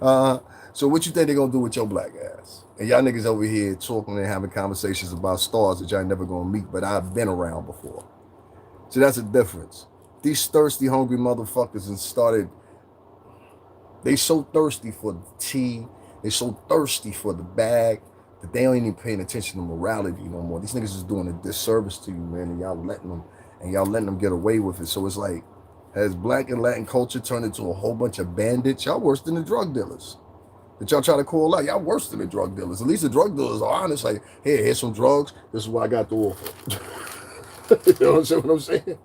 So what you think they're gonna do with your black ass? And y'all niggas over here talking and having conversations about stars that y'all never gonna meet, but I've been around before. So that's the difference. These thirsty, hungry motherfuckers and started. They so thirsty for the tea, they so thirsty for the bag that they ain't even paying attention to morality no more. These niggas is doing a disservice to you, man, and y'all letting them get away with it. So it's like, has black and Latin culture turned into a whole bunch of bandits? Y'all worse than the drug dealers that y'all try to call out. Y'all worse than the drug dealers. At least the drug dealers are honest. Like, hey, here's some drugs. This is what I got to offer. You know what I'm saying?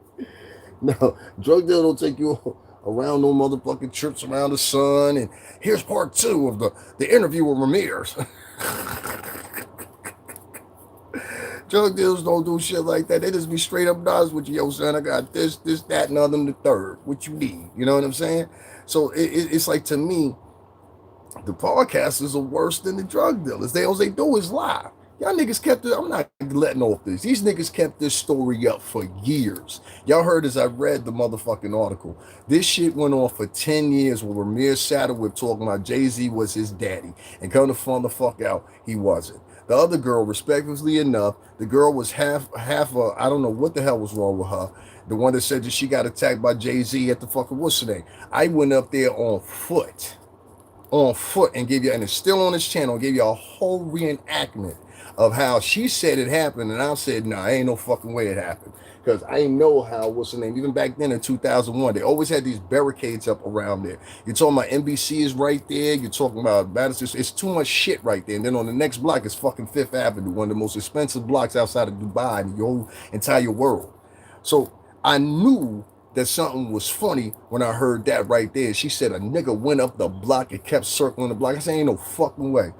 No, drug dealer don't take you around no motherfucking trips around the sun. And here's part 2 of the interview with Rymir. Drug dealers don't do shit like that. They just be straight up honest with you. Yo, son, I got this, that, and other, and the third. What you need? You know what I'm saying? So it's like, to me, the podcasters are worse than the drug dealers. All they do is lie. Y'all niggas kept it. I'm not letting off this. These niggas kept this story up for years. Y'all heard as I read the motherfucking article. This shit went on for 10 years with Rymir Satterthwaite talking about Jay-Z was his daddy. And come to find the fuck out, he wasn't. The other girl, respectfully enough, the girl was half I don't know what the hell was wrong with her. The one that said that she got attacked by Jay-Z at the fucking what's her name. I went up there on foot and gave you, and it's still on this channel, gave you a whole reenactment of how she said it happened, and I said, nah, ain't no fucking way it happened. Because I know how, what's the name, even back then in 2001, they always had these barricades up around there. You're talking about NBC is right there, you're talking about Madison, it's too much shit right there. And then on the next block is fucking Fifth Avenue, one of the most expensive blocks outside of Dubai in the whole entire world. So I knew that something was funny when I heard that right there. She said a nigga went up the block and kept circling the block. I said, ain't no fucking way.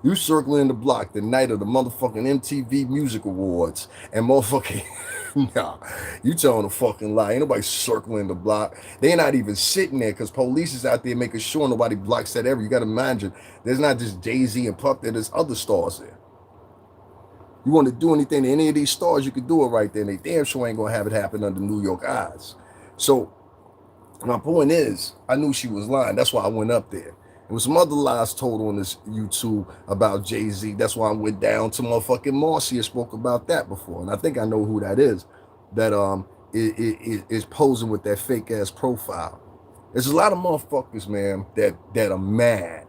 You circling the block the night of the motherfucking MTV Music Awards and motherfucking, nah, you telling a fucking lie. Ain't nobody circling the block. They not even sitting there because police is out there making sure nobody blocks that area. You got to imagine, there's not just Jay-Z and Puff there, there's other stars there. You want to do anything to any of these stars, you could do it right there. And they damn sure ain't going to have it happen under New York eyes. So my point is, I knew she was lying. That's why I went up there. There was some other lies told on this YouTube about Jay-Z. That's why I went down to motherfucking Marcy and spoke about that before. And I think I know who that is that is posing with that fake ass profile. There's a lot of motherfuckers, man, that are mad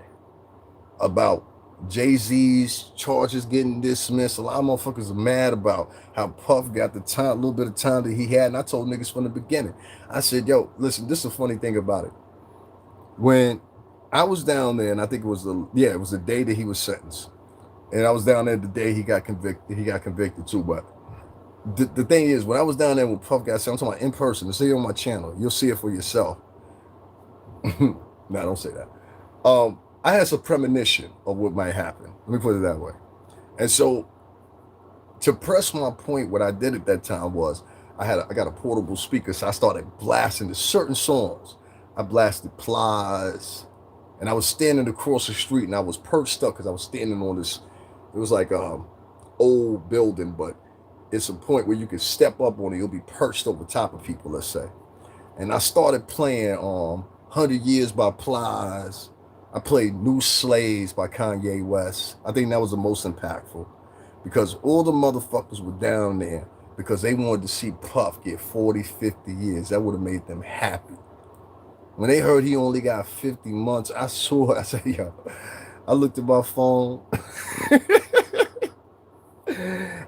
about Jay-Z's charges getting dismissed. A lot of motherfuckers are mad about how Puff got the time, a little bit of time that he had. And I told niggas from the beginning, I said, yo, listen, this is a funny thing about it. When I was down there, and I think it was the day that he was sentenced. And I was down there the day he got convicted. He got convicted too. But the thing is, when I was down there with Puff got sentenced, I'm talking about in person. To see it on my channel, you'll see it for yourself. No, don't say that. I had some premonition of what might happen. Let me put it that way. And so, to press my point, what I did at that time was I got a portable speaker, so I started blasting the certain songs. I blasted Plies, and I was standing across the street, and I was perched up because I was standing on this. It was like old building, but it's a point where you can step up on it. You'll be perched over top of people, let's say. And I started playing 100 Years by Plies. I played New Slaves by Kanye West. I think that was the most impactful because all the motherfuckers were down there because they wanted to see Puff get 40, 50 years. That would have made them happy. When they heard he only got 50 months, I said, yo, I looked at my phone.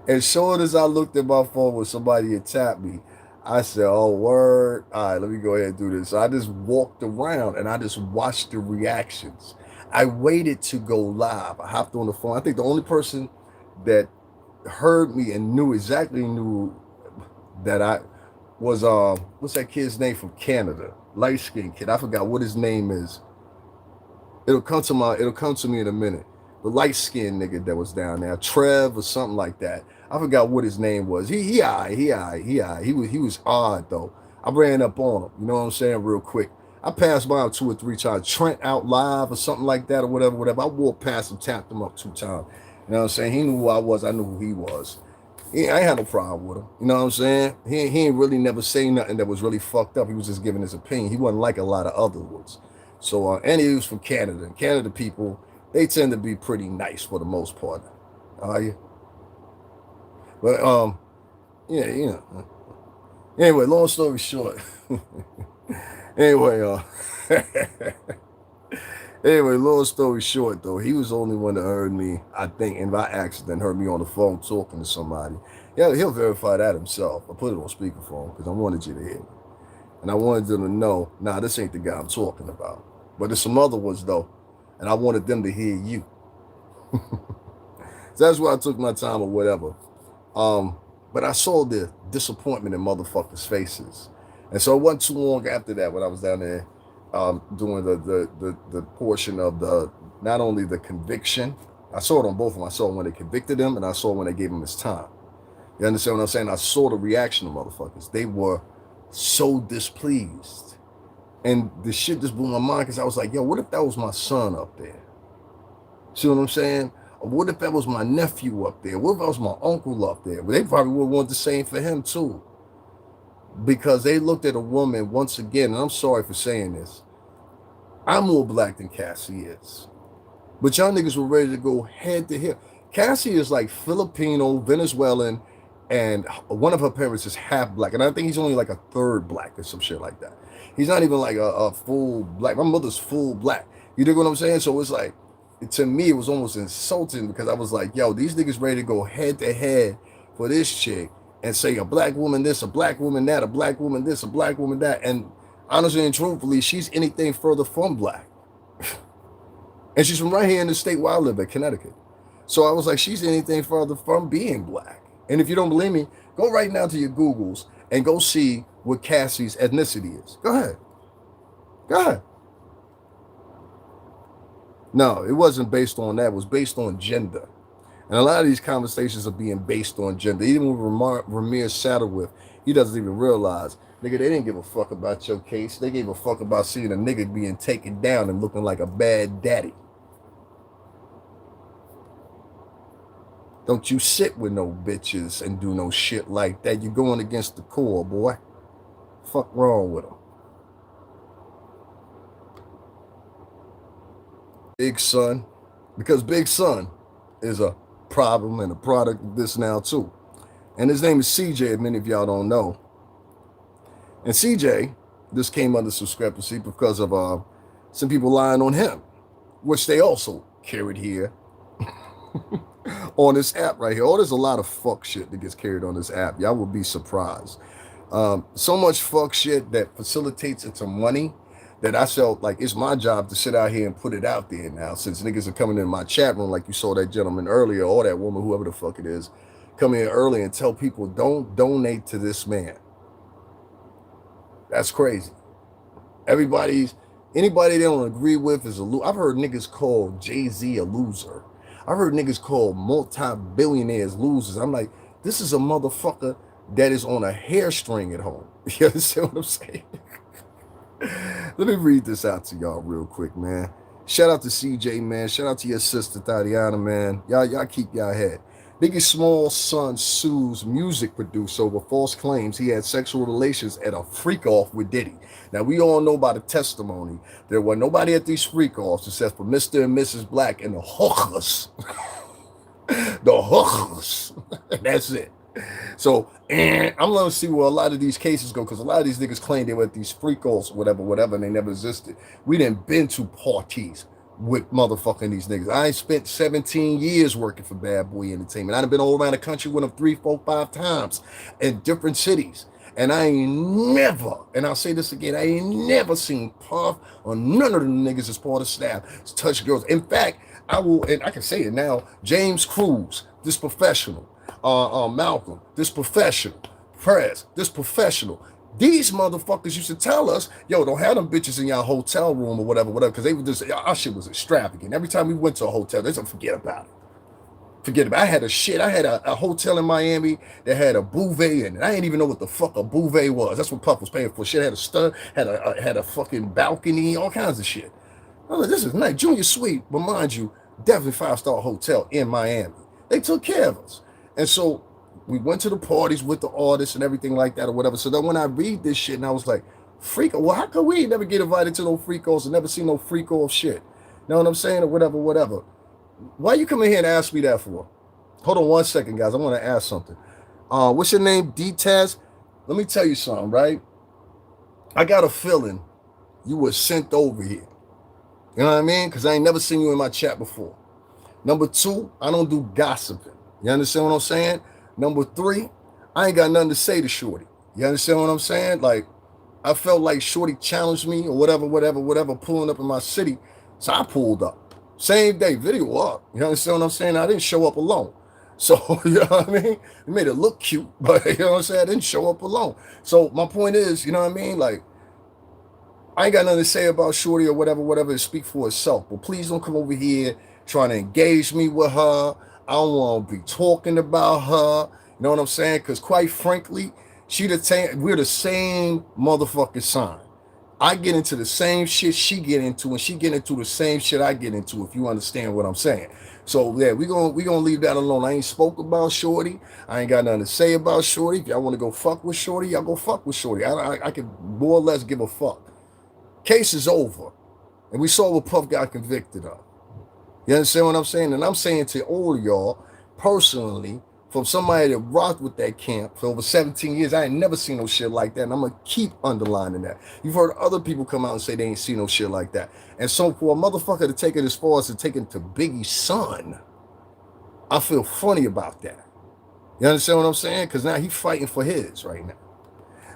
As soon as I looked at my phone when somebody had tapped me, I said, oh, word. All right, let me go ahead and do this. So I just walked around and I just watched the reactions. I waited to go live. I hopped on the phone. I think the only person that heard me and knew that I was, what's that kid's name from Canada? Light-skinned kid. I forgot what his name is. It'll come to me in a minute. The light-skinned nigga that was down there, Trev or something like that. I forgot what his name was. He was odd though. I ran up on him, you know what I'm saying, real quick. I passed by him 2 or 3 times. Trent out live or something like that or whatever. I walked past him, tapped him up 2 times. You know what I'm saying? He knew who I was. I knew who he was. I ain't had no problem with him. You know what I'm saying? He ain't really never say nothing that was really fucked up. He was just giving his opinion. He wasn't like a lot of other ones. So, and he was from Canada. And Canada people, they tend to be pretty nice for the most part. Are you? But, yeah, you know. Anyway, long story short. Anyway, anyway, long story short, though, he was the only one that heard me, I think, and by accident, heard me on the phone talking to somebody. Yeah, he'll verify that himself. I put it on speakerphone because I wanted you to hear me. And I wanted them to know, nah, this ain't the guy I'm talking about. But there's some other ones, though, and I wanted them to hear you. So that's why I took my time or whatever. But I saw the disappointment in motherfuckers' faces. And so it wasn't too long after that when I was down there doing the portion of not only the conviction, I saw it on both of them. I saw it when they convicted him and I saw it when they gave him his time. You understand what I'm saying? I saw the reaction of motherfuckers. They were so displeased. And the shit just blew my mind because I was like, yo, what if that was my son up there? See what I'm saying? What if that was my nephew up there? What if that was my uncle up there? But they probably would want the same for him too. Because they looked at a woman once again, and I'm sorry for saying this. I'm more black than Cassie is. But y'all niggas were ready to go head to head. Cassie is like Filipino, Venezuelan, and one of her parents is half black. And I think he's only like a third black or some shit like that. He's not even like a full black. My mother's full black. You dig what I'm saying? So it's like, to me, it was almost insulting because I was like, yo, these niggas ready to go head to head for this chick and say a black woman this, a black woman that, a black woman this, a black woman that. And honestly and truthfully, she's anything further from black. And she's from right here in the state where I live at, Connecticut. So I was like, she's anything further from being black. And if you don't believe me, go right now to your Googles and go see what Cassie's ethnicity is. Go ahead. Go ahead. No, it wasn't based on that. It was based on gender. And a lot of these conversations are being based on gender. Even with Rymir Satterthwaite, he doesn't even realize, nigga, they didn't give a fuck about your case. They gave a fuck about seeing a nigga being taken down and looking like a bad daddy. Don't you sit with no bitches and do no shit like that. You're going against the core, boy. Fuck wrong with them. Big Son, because Big Son is a problem and a product of this now too. And his name is CJ, if many of y'all don't know. And CJ, this came under discrepancy because of some people lying on him, which they also carried here on this app right here. Oh, there's a lot of fuck shit that gets carried on this app. Y'all will be surprised. So much fuck shit that facilitates into money that I felt like it's my job to sit out here and put it out there now, since niggas are coming in my chat room, like you saw that gentleman earlier, or that woman, whoever the fuck it is, come in early and tell people, don't donate to this man. That's crazy. Anybody they don't agree with is a loser. I've heard niggas call Jay-Z a loser. I've heard niggas call multi-billionaires losers. I'm like, this is a motherfucker that is on a hairstring at home. You understand what I'm saying? Let me read this out to y'all real quick, man. Shout out to CJ, man. Shout out to your sister, Tatiana, man. Y'all keep y'all head. Biggie Small's son sues music producer over false claims he had sexual relations at a freak-off with Diddy. Now, we all know by the testimony, there was nobody at these freak-offs except for Mr. and Mrs. Black and the hookers. The hookers. That's it. So, I'm going to see where a lot of these cases go, because a lot of these niggas claim they were at these freak-offs, whatever, and they never existed. We didn't been to parties with motherfucking these niggas. I ain't spent 17 years working for Bad Boy Entertainment. I done been all around the country with them 3, 4, 5 times in different cities. And I ain't never, and I'll say this again, I ain't never seen Puff or none of them niggas as part of staff touch girls. In fact, I will, and I can say it now, James Cruz, this professional, Malcolm, this professional, Perez, this professional. These motherfuckers used to tell us, yo, don't have them bitches in your hotel room or whatever, because they would just, our shit was extravagant. Every time we went to a hotel, they said, forget about it. Forget about it. I had a hotel in Miami that had a bouvet in it. I didn't even know what the fuck a bouvet was. That's what Puff was paying for. Shit had a stud, had a fucking balcony, all kinds of shit. I was like, this is nice. Junior Suite, but mind you, definitely 5-star hotel in Miami. They took care of us. And so we went to the parties with the artists and everything like that or whatever. So then when I read this shit and I was like, well, how come we never get invited to no freak-offs and never see no freak-off shit? You know what I'm saying? Or whatever. Why you come in here and ask me that for? Hold on one second, guys. I want to ask something. What's your name? D-Taz? Let me tell you something, right? I got a feeling you were sent over here. You know what I mean? Because I ain't never seen you in my chat before. Number 2, I don't do gossiping. You understand what I'm saying? Number 3, I ain't got nothing to say to Shorty. You understand what I'm saying? Like, I felt like Shorty challenged me or whatever, pulling up in my city. So I pulled up. Same day, video up. You understand what I'm saying? I didn't show up alone. So, you know what I mean? It made it look cute, but you know what I'm saying? I didn't show up alone. So my point is, you know what I mean? Like, I ain't got nothing to say about Shorty or whatever to speak for itself. But please don't come over here trying to engage me with her. I don't want to be talking about her. You know what I'm saying? Because quite frankly, we're the same motherfucking sign. I get into the same shit she get into, and she get into the same shit I get into, if you understand what I'm saying. So yeah, we gonna leave that alone. I ain't spoke about Shorty. I ain't got nothing to say about Shorty. If y'all want to go fuck with Shorty, y'all go fuck with Shorty. I can more or less give a fuck. Case is over, and we saw what Puff got convicted of. You understand what I'm saying? And I'm saying to all of y'all, personally, from somebody that rocked with that camp for over 17 years, I ain't never seen no shit like that. And I'm going to keep underlining that. You've heard other people come out and say they ain't seen no shit like that. And so for a motherfucker to take it as far as to take it to Biggie's son, I feel funny about that. You understand what I'm saying? Because now he's fighting for his right now.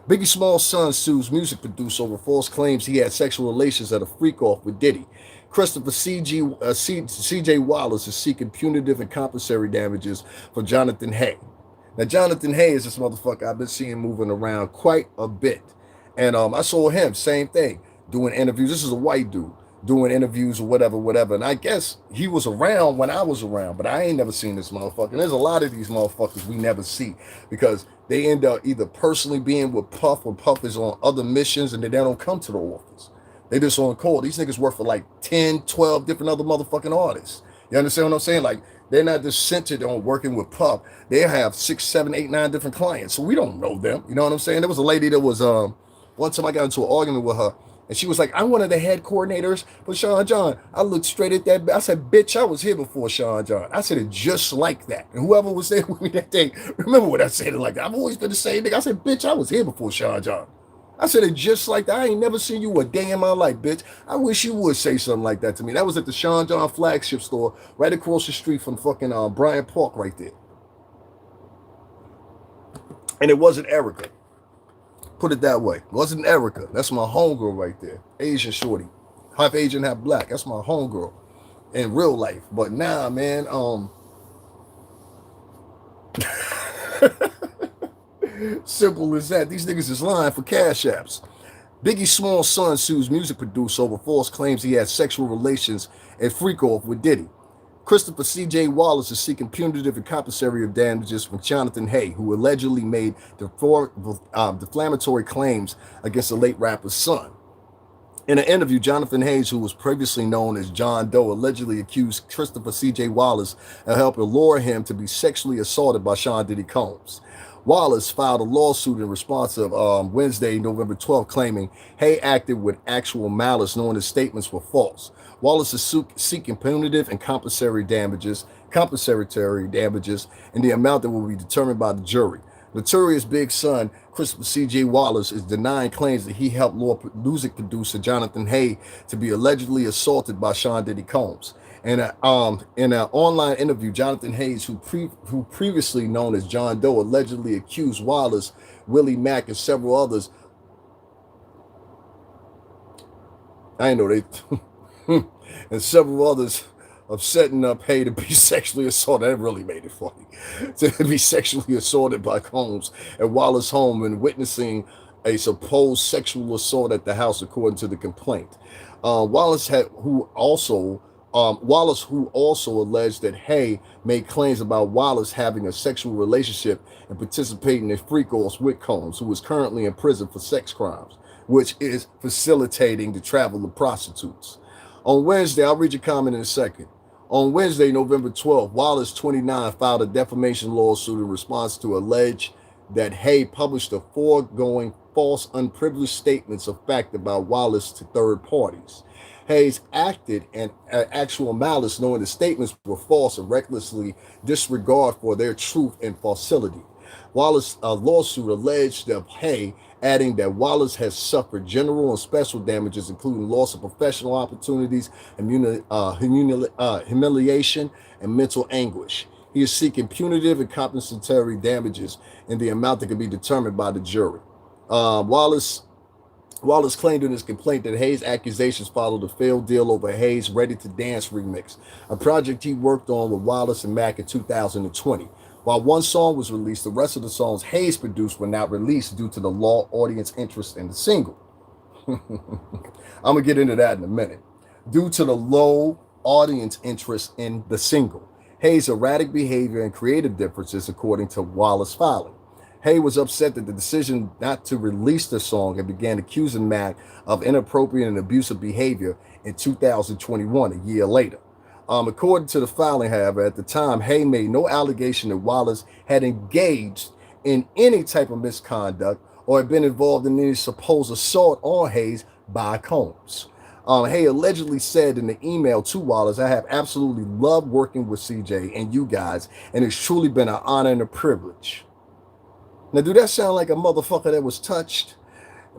Biggie Small's son sues music producer over false claims he had sexual relations at a freak off with Diddy. Christopher C.J. Wallace is seeking punitive and compensatory damages for Jonathan Hay. Now, Jonathan Hay is this motherfucker I've been seeing moving around quite a bit. And I saw him, same thing, doing interviews. This is a white dude doing interviews or whatever. And I guess he was around when I was around, but I ain't never seen this motherfucker. And there's a lot of these motherfuckers we never see because they end up either personally being with Puff when Puff is on other missions and they don't come to the office. They just on call. These niggas work for like 10, 12 different other motherfucking artists. You understand what I'm saying? Like, they're not just centered on working with Puff. They have 6, 7, 8, 9 different clients. So we don't know them. You know what I'm saying? There was a lady that was, one time I got into an argument with her, and she was like, I'm one of the head coordinators for Sean John. I looked straight at that. I said, bitch, I was here before Sean John. I said it just like that. And whoever was there with me that day, remember what I said it like that. I've always been the same nigga. I said, bitch, I was here before Sean John. I said it just like that. I ain't never seen you a day in my life, bitch. I wish you would say something like that to me. That was at the Sean John flagship store right across the street from fucking Bryant Park right there. And it wasn't Erica. Put it that way. It wasn't Erica. That's my homegirl right there. Asian shorty. Half Asian, half black. That's my homegirl in real life. But nah, man, simple as that. These niggas is lying for cash apps. Biggie Small's son sues music producer over false claims he had sexual relations and freak off with Diddy. Christopher C.J. Wallace is seeking punitive and compensatory damages from Jonathan Hay, who allegedly made defamatory claims against the late rapper's son. In an interview, Jonathan Hayes, who was previously known as John Doe, allegedly accused Christopher C.J. Wallace of helping lure him to be sexually assaulted by Sean Diddy Combs. Wallace filed a lawsuit in response of Wednesday, November 12th, claiming Hay acted with actual malice, knowing his statements were false. Wallace is seeking punitive and compensatory damages, in the amount that will be determined by the jury. Notorious Big Son, Christopher C.J. Wallace, is denying claims that he helped music producer Jonathan Hay to be allegedly assaulted by Sean Diddy Combs. In an online interview, Jonathan Hayes, who previously known as John Doe, allegedly accused Wallace, Willie Mack, and several others. I know they and several others of setting up Hay to be sexually assaulted. That really made it funny. To be sexually assaulted by Combs at Wallace's home and witnessing a supposed sexual assault at the house, according to the complaint. Wallace, who also alleged that Hay made claims about Wallace having a sexual relationship and participating in freak-offs with Combs, who is currently in prison for sex crimes, which is facilitating the travel of prostitutes. On Wednesday, I'll read your comment in a second. On Wednesday, November 12th, Wallace, 29, filed a defamation lawsuit in response to allege that Hay published the foregoing false, unprivileged statements of fact about Wallace to third parties. Hayes acted in actual malice, knowing the statements were false and recklessly disregard for their truth and falsity. Wallace's lawsuit alleged that Hay, adding that Wallace has suffered general and special damages, including loss of professional opportunities, humiliation, and mental anguish. He is seeking punitive and compensatory damages in the amount that can be determined by the jury. Wallace claimed in his complaint that Hayes' accusations followed a failed deal over Hayes' Ready to Dance remix, a project he worked on with Wallace and Mack in 2020. While one song was released, the rest of the songs Hayes produced were not released due to the low audience interest in the single. I'm going to get into that in a minute. Due to the low audience interest in the single, Hayes' erratic behavior and creative differences, according to Wallace filing. Hay was upset that the decision not to release the song and began accusing Mac of inappropriate and abusive behavior in 2021, a year later. According to the filing, however, at the time, Hay made no allegation that Wallace had engaged in any type of misconduct or had been involved in any supposed assault on Hayes by Combs. Hay allegedly said in the email to Wallace, I have absolutely loved working with CJ and you guys, and it's truly been an honor and a privilege. Now, do that sound like a motherfucker that was touched?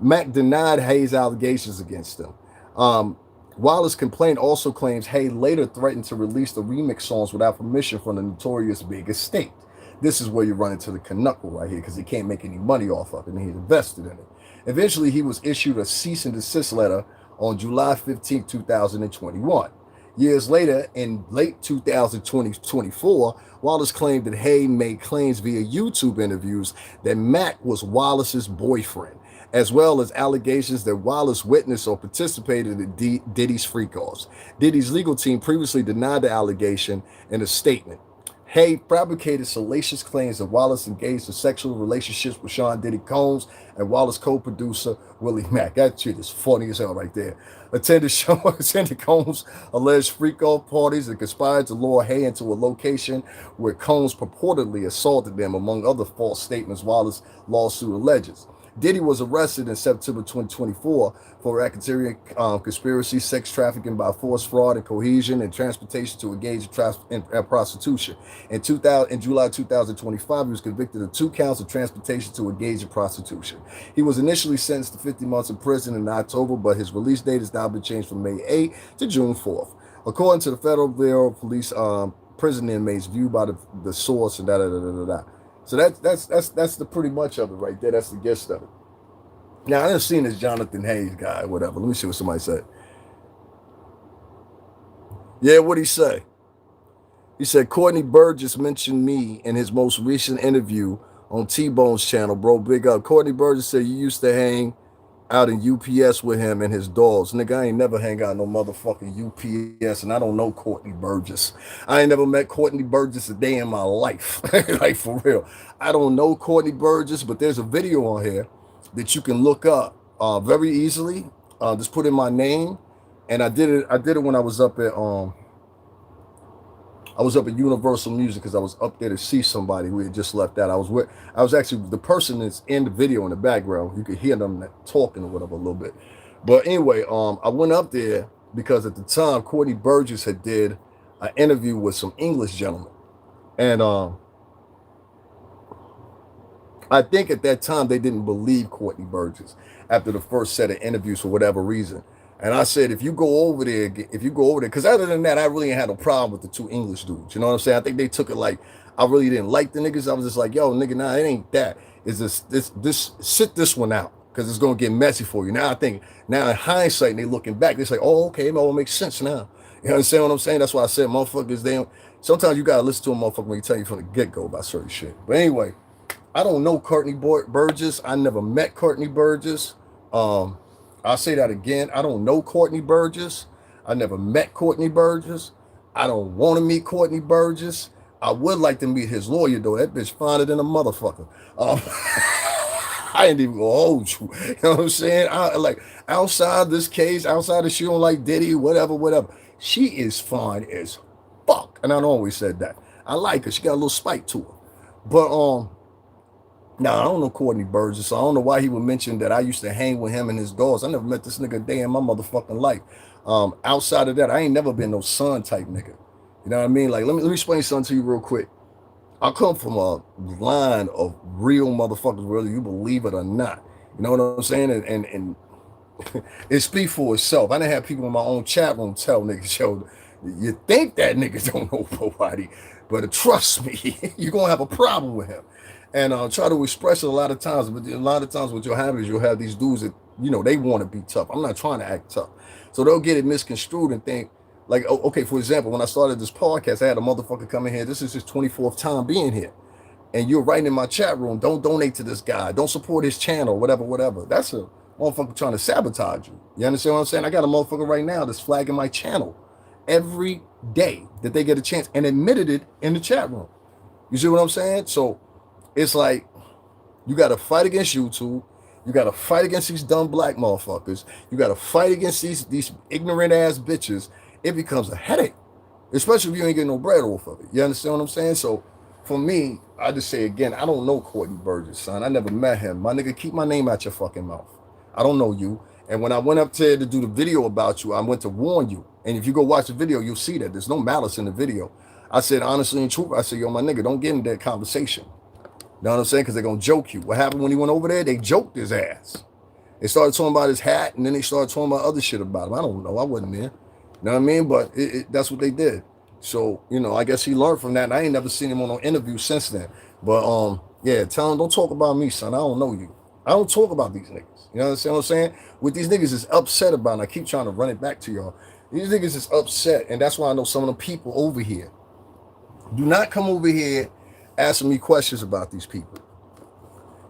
Mac denied Hayes' allegations against him. Um, Wallace's complaint also claims Hay later threatened to release the remix songs without permission from the notorious Big estate. This is where you run into the knuckle right here because he can't make any money off of it and he's invested in it. Eventually, he was issued a cease and desist letter on July 15, 2021. Years later, in late 2024, Wallace claimed that Hay made claims via YouTube interviews that Mac was Wallace's boyfriend, as well as allegations that Wallace witnessed or participated in Diddy's freak-offs. Diddy's legal team previously denied the allegation in a statement. Hay fabricated salacious claims that Wallace engaged in sexual relationships with Sean Diddy Combs and Wallace co-producer Willie Mack. That shit is funny as hell right there. Attended Combs' alleged freak-off parties and conspired to lure Hay into a location where Combs purportedly assaulted them, among other false statements Wallace's lawsuit alleges. Diddy was arrested in September 2024 for racketeering, conspiracy, sex trafficking by force, fraud, and cohesion, and transportation to engage in prostitution. In July 2025, he was convicted of 2 counts of transportation to engage in prostitution. He was initially sentenced to 50 months in prison in October, but his release date has now been changed from May 8th to June 4th. According to the Federal Bureau of Police, prison inmates viewed by the source and da da da da da. So that's the pretty much of it right there. That's the gist of it. Now I done seen this Jonathan Hayes guy, whatever. Let me see what somebody said. Yeah, what'd he say? He said Courtney Burgess mentioned me in his most recent interview on T-Bone's channel, bro. Big up. Courtney Burgess said you used to hang out in UPS with him and his dogs. Nigga, I ain't never hang out no motherfucking UPS, and I don't know Courtney Burgess. I ain't never met Courtney Burgess a day in my life. Like, for real. I don't know Courtney Burgess, but there's a video on here that you can look up very easily. Just put in my name, and I did it when I was up at Universal Music because I was up there to see somebody. We had just left that. I was actually the person that's in the video in the background. You could hear them talking or whatever a little bit. But anyway, I went up there because at the time Courtney Burgess had did an interview with some English gentlemen. And I think at that time they didn't believe Courtney Burgess after the first set of interviews for whatever reason. And I said, if you go over there, because other than that, I really ain't had no problem with the 2 English dudes. You know what I'm saying? I think they took it like I really didn't like the niggas. I was just like, yo, nigga, nah, it ain't that. It's this sit this one out because it's gonna get messy for you. Now in hindsight, and they looking back, they say, oh, okay, it all makes sense now. You understand what I'm saying? That's why I said, motherfuckers, sometimes you gotta listen to a motherfucker when he tell you from the get go about certain shit. But anyway, I don't know Courtney Burgess. I never met Courtney Burgess. I'll say that again. I don't know Courtney Burgess. I never met Courtney Burgess. I don't want to meet Courtney Burgess. I would like to meet his lawyer, though. That bitch finer than a motherfucker. I ain't even gonna hold you. You know what I'm saying? Like, outside this case, outside of she don't like Diddy, whatever. She is fine as fuck. And I always said that. I like her. She got a little spite to her. But, now, I don't know Courtney Burgess, so I don't know why he would mention that I used to hang with him and his dogs. I never met this nigga a day in my motherfucking life. Outside of that, I ain't never been no son type nigga. You know what I mean? Like, let me explain something to you real quick. I come from a line of real motherfuckers, whether you believe it or not. You know what I'm saying? And it speaks for itself. I didn't have people in my own chat room tell niggas, yo, you think that niggas don't know nobody, but trust me, you're going to have a problem with him. And try to express it a lot of times, but a lot of times what you'll have is you'll have these dudes that, you know, they want to be tough. I'm not trying to act tough. So they'll get it misconstrued and think, like, okay, for example, when I started this podcast, I had a motherfucker come in here. This is his 24th time being here. And you're writing in my chat room, don't donate to this guy. Don't support his channel, whatever. That's a motherfucker trying to sabotage you. You understand what I'm saying? I got a motherfucker right now that's flagging my channel every day that they get a chance and admitted it in the chat room. You see what I'm saying? So, it's like, You got to fight against YouTube. You got to fight against these dumb black motherfuckers. You got to fight against these ignorant ass bitches. It becomes a headache, especially if you ain't getting no bread off of it. You understand what I'm saying? So for me, I just say again, I don't know Courtney Burgess, son. I never met him. My nigga, keep my name out your fucking mouth. I don't know you. And when I went up there to do the video about you, I went to warn you. And if you go watch the video, you'll see that there's no malice in the video. I said, honestly and truth, I said, yo, my nigga, don't get into that conversation. You know what I'm saying? Because they're going to joke you. What happened when he went over there? They joked his ass. They started talking about his hat, and then they started talking about other shit about him. I don't know. I wasn't there. You know what I mean? But that's what they did. So, you know, I guess he learned from that. And I ain't never seen him on no interview since then. But, yeah, tell him, don't talk about me, son. I don't know you. I don't talk about these niggas. You know what I'm saying? What these niggas is upset about, and I keep trying to run it back to y'all. These niggas is upset, and that's why I know some of the people over here. Do not come over here asking me questions about these people.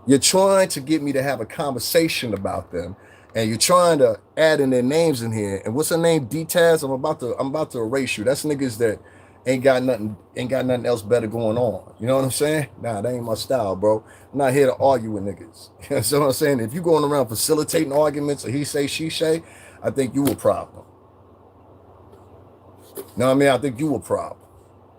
You're trying to get me to have a conversation about them, and you're trying to add in their names in here. And what's her name? D-Taz. I'm about to erase you. That's niggas that ain't got nothing else better going on. You know what I'm saying? Nah, that ain't my style, bro. I'm not here to argue with niggas. You know what I'm saying? If you going around facilitating arguments or he say, she say, I think you a problem. You know what I mean? I think you a problem.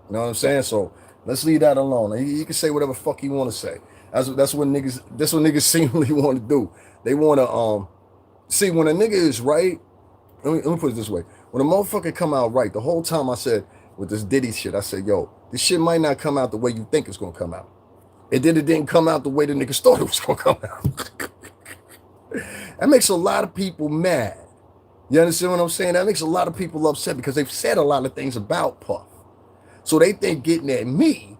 You know what I'm saying? So let's leave that alone. He can say whatever fuck he want to say. That's what niggas seemingly want to do. They want to see when a nigga is right. Let me put it this way: when a motherfucker come out right, the whole time I said with this Diddy shit, I said, yo, this shit might not come out the way you think it's gonna come out. It didn't come out the way the niggas thought it was gonna come out. That makes a lot of people mad. You understand what I'm saying? That makes a lot of people upset because they've said a lot of things about Puff. So they think getting at me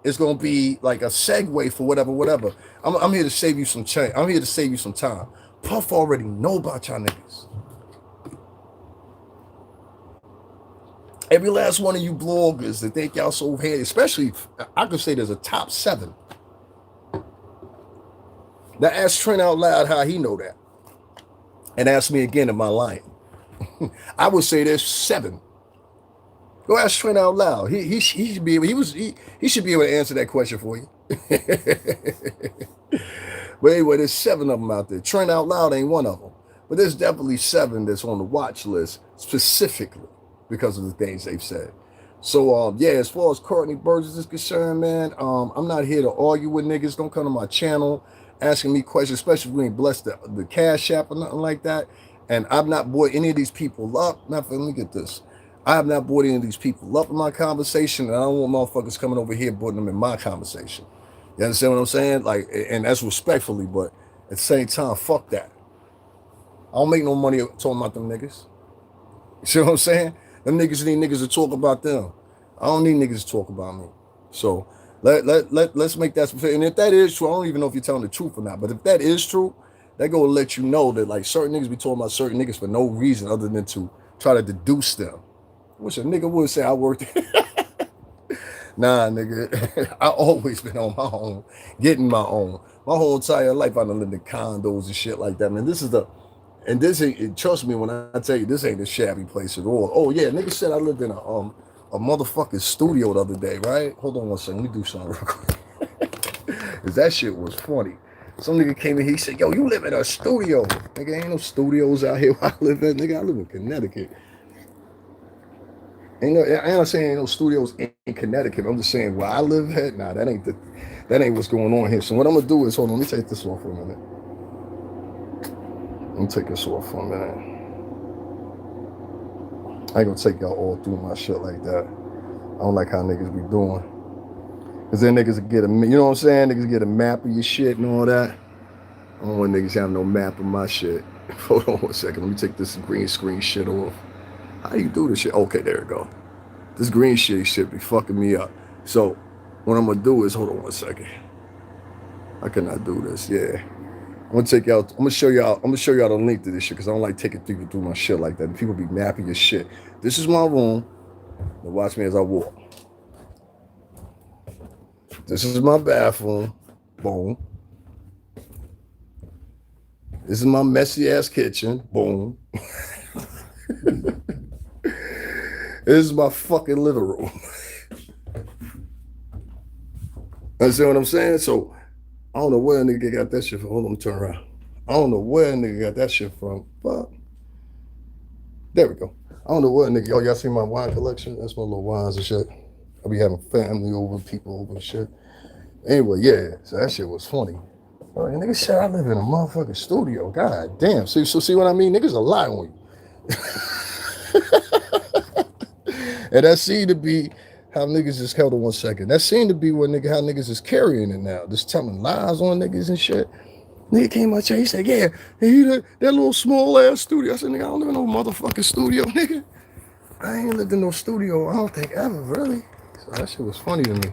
is going to be like a segue for whatever. I'm here to save you some change. I'm here to save you some time. Puff already know about y'all niggas. Every last one of you bloggers that think y'all so heady, especially, I could say there's a top 7. Now ask Trent out loud how he know that. And ask me again, am I lying? I would say there's 7. Go ask Trent out loud. He should be able, he should be able to answer that question for you. But anyway, there's 7 of them out there. Trent out loud ain't one of them. But there's definitely 7 that's on the watch list specifically because of the things they've said. So yeah, as far as Courtney Burgess is concerned, man, I'm not here to argue with niggas. Don't come to my channel asking me questions, especially if we ain't blessed the Cash App or nothing like that. And I've not brought any of these people up. Now, let me get this. I have not brought any of these people up in my conversation, and I don't want motherfuckers coming over here putting them in my conversation. You understand what I'm saying? Like, and that's respectfully, but at the same time, fuck that. I don't make no money talking about them niggas. You see what I'm saying? Them niggas need niggas to talk about them. I don't need niggas to talk about me. So let's make that. And if that is true, I don't even know if you're telling the truth or not. But if that is true, that go to let you know that like certain niggas be talking about certain niggas for no reason other than to try to deduce them. Which a nigga would say I worked. Nah, nigga. I always been on my own, getting my own. My whole entire life I done lived in condos and shit like that, man. This ain't, trust me when I tell you, this ain't a shabby place at all. Oh yeah, nigga said I lived in a motherfucking studio the other day, right? Hold on one second, let me do something real quick. Cause that shit was funny. Some nigga came in, he said, yo, you live in a studio. Nigga, ain't no studios out here where I live at. Nigga, I live in Connecticut. I'm not saying ain't no studios in Connecticut. I'm just saying where I live at. Nah, that ain't what's going on here. So what I'm gonna do is hold on. Let me take this off for a minute. Let me take this off for a minute. I ain't gonna take y'all all through my shit like that. I don't like how niggas be doing. Cause then niggas get you know what I'm saying? Niggas get a map of your shit and all that. I don't want niggas have no map of my shit. Hold on one second. Let me take this green screen shit off. How do you do this shit? Okay, there we go. This green shit be fucking me up. So what I'm gonna do is hold on one second. I cannot do this. Yeah, I'm gonna take y'all. I'm gonna show y'all the link to this shit because I don't like taking people through my shit like that. And people be mapping your shit. This is my room. Now watch me as I walk. This is my bathroom. Boom. This is my messy ass kitchen. Boom. This is my fucking living room. Understand what I'm saying? So I don't know where a nigga got that shit from. Hold on, let me turn around. I don't know where a nigga got that shit from. But there we go. I don't know where a nigga. Oh, y'all see my wine collection? That's my little wines and shit. I be having family over, people over and shit. Anyway, yeah. So that shit was funny. Oh, nigga said I live in a motherfucking studio. God damn. See what I mean? Niggas a lie on you. And that seemed to be how niggas is held on 1 second. That seemed to be what how niggas is carrying it now. Just telling lies on niggas and shit. Nigga came out here, he said, yeah, that little small ass studio. I said, nigga, I don't live in no motherfucking studio, nigga. I ain't lived in no studio, I don't think ever, really. So that shit was funny to me.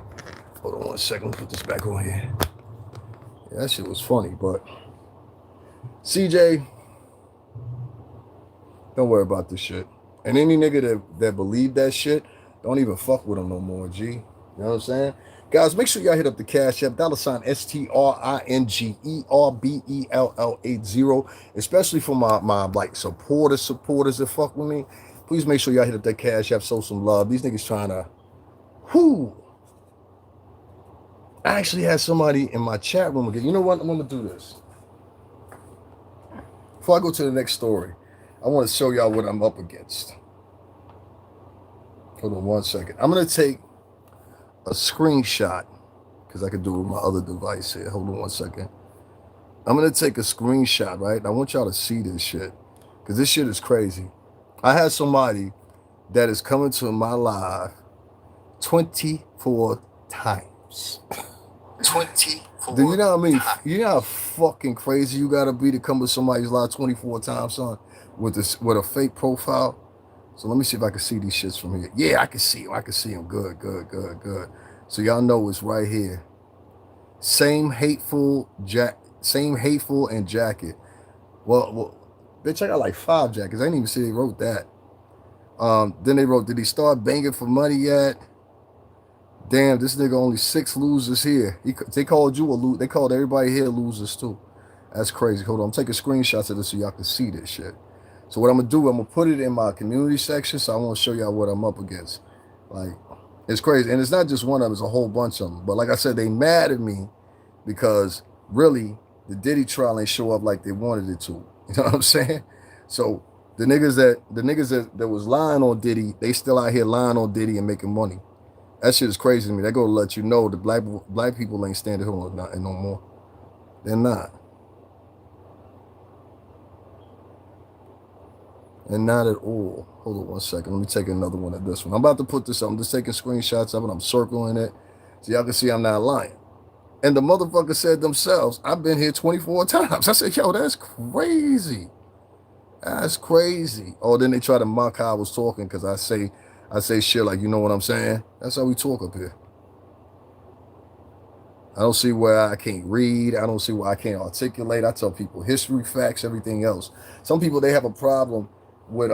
Hold on 1 second, let me put this back on here. Yeah, that shit was funny, but CJ, don't worry about this shit. And any nigga that believe that shit, don't even fuck with him no more, G. You know what I'm saying? Guys, make sure y'all hit up the Cash App, $STRINGERBELL80, especially for my like supporters that fuck with me. Please make sure y'all hit up that Cash App, show some love. These niggas trying to, whoo. I actually had somebody in my chat room again. You know what? I'm gonna do this. Before I go to the next story, I want to show y'all what I'm up against. Hold on 1 second. I'm gonna take a screenshot because I could do it with my other device here. Hold on 1 second. I'm gonna take a screenshot, right? I want y'all to see this shit because this shit is crazy. I had somebody that is coming to my live 24 times. 24. Do you know how many? You know how fucking crazy you gotta be to come to somebody's live 24 times, son, with a fake profile. So let me see if I can see these shits from here. Yeah, I can see them. I can see them. Good. So y'all know it's right here. Same hateful and jacket. Well, bitch, I got like 5 jackets. I didn't even see they wrote that. Then they wrote, did he start banging for money yet? Damn, this nigga only 6 losers here. They called you a loser. They called everybody here losers too. That's crazy. Hold on, I'm taking screenshots of this so y'all can see this shit. So what I'm gonna do, I'm gonna put it in my community section. So I want to show y'all what I'm up against. Like, it's crazy, and it's not just one of them; it's a whole bunch of them. But like I said, they mad at me because really the Diddy trial ain't show up like they wanted it to. You know what I'm saying? So the niggas that was lying on Diddy, they still out here lying on Diddy and making money. That shit is crazy to me. They go to let you know the black people ain't standing here no more. They're not. And not at all. Hold on 1 second. Let me take another one of this one. I'm about to put this up. I'm just taking screenshots of it. I'm circling it. So y'all can see I'm not lying. And the motherfucker said themselves, I've been here 24 times. I said, yo, that's crazy. That's crazy. Oh, then they try to mock how I was talking because I say shit like, you know what I'm saying? That's how we talk up here. I don't see where I can't read. I don't see where I can't articulate. I tell people history, facts, everything else. Some people, they have a problem with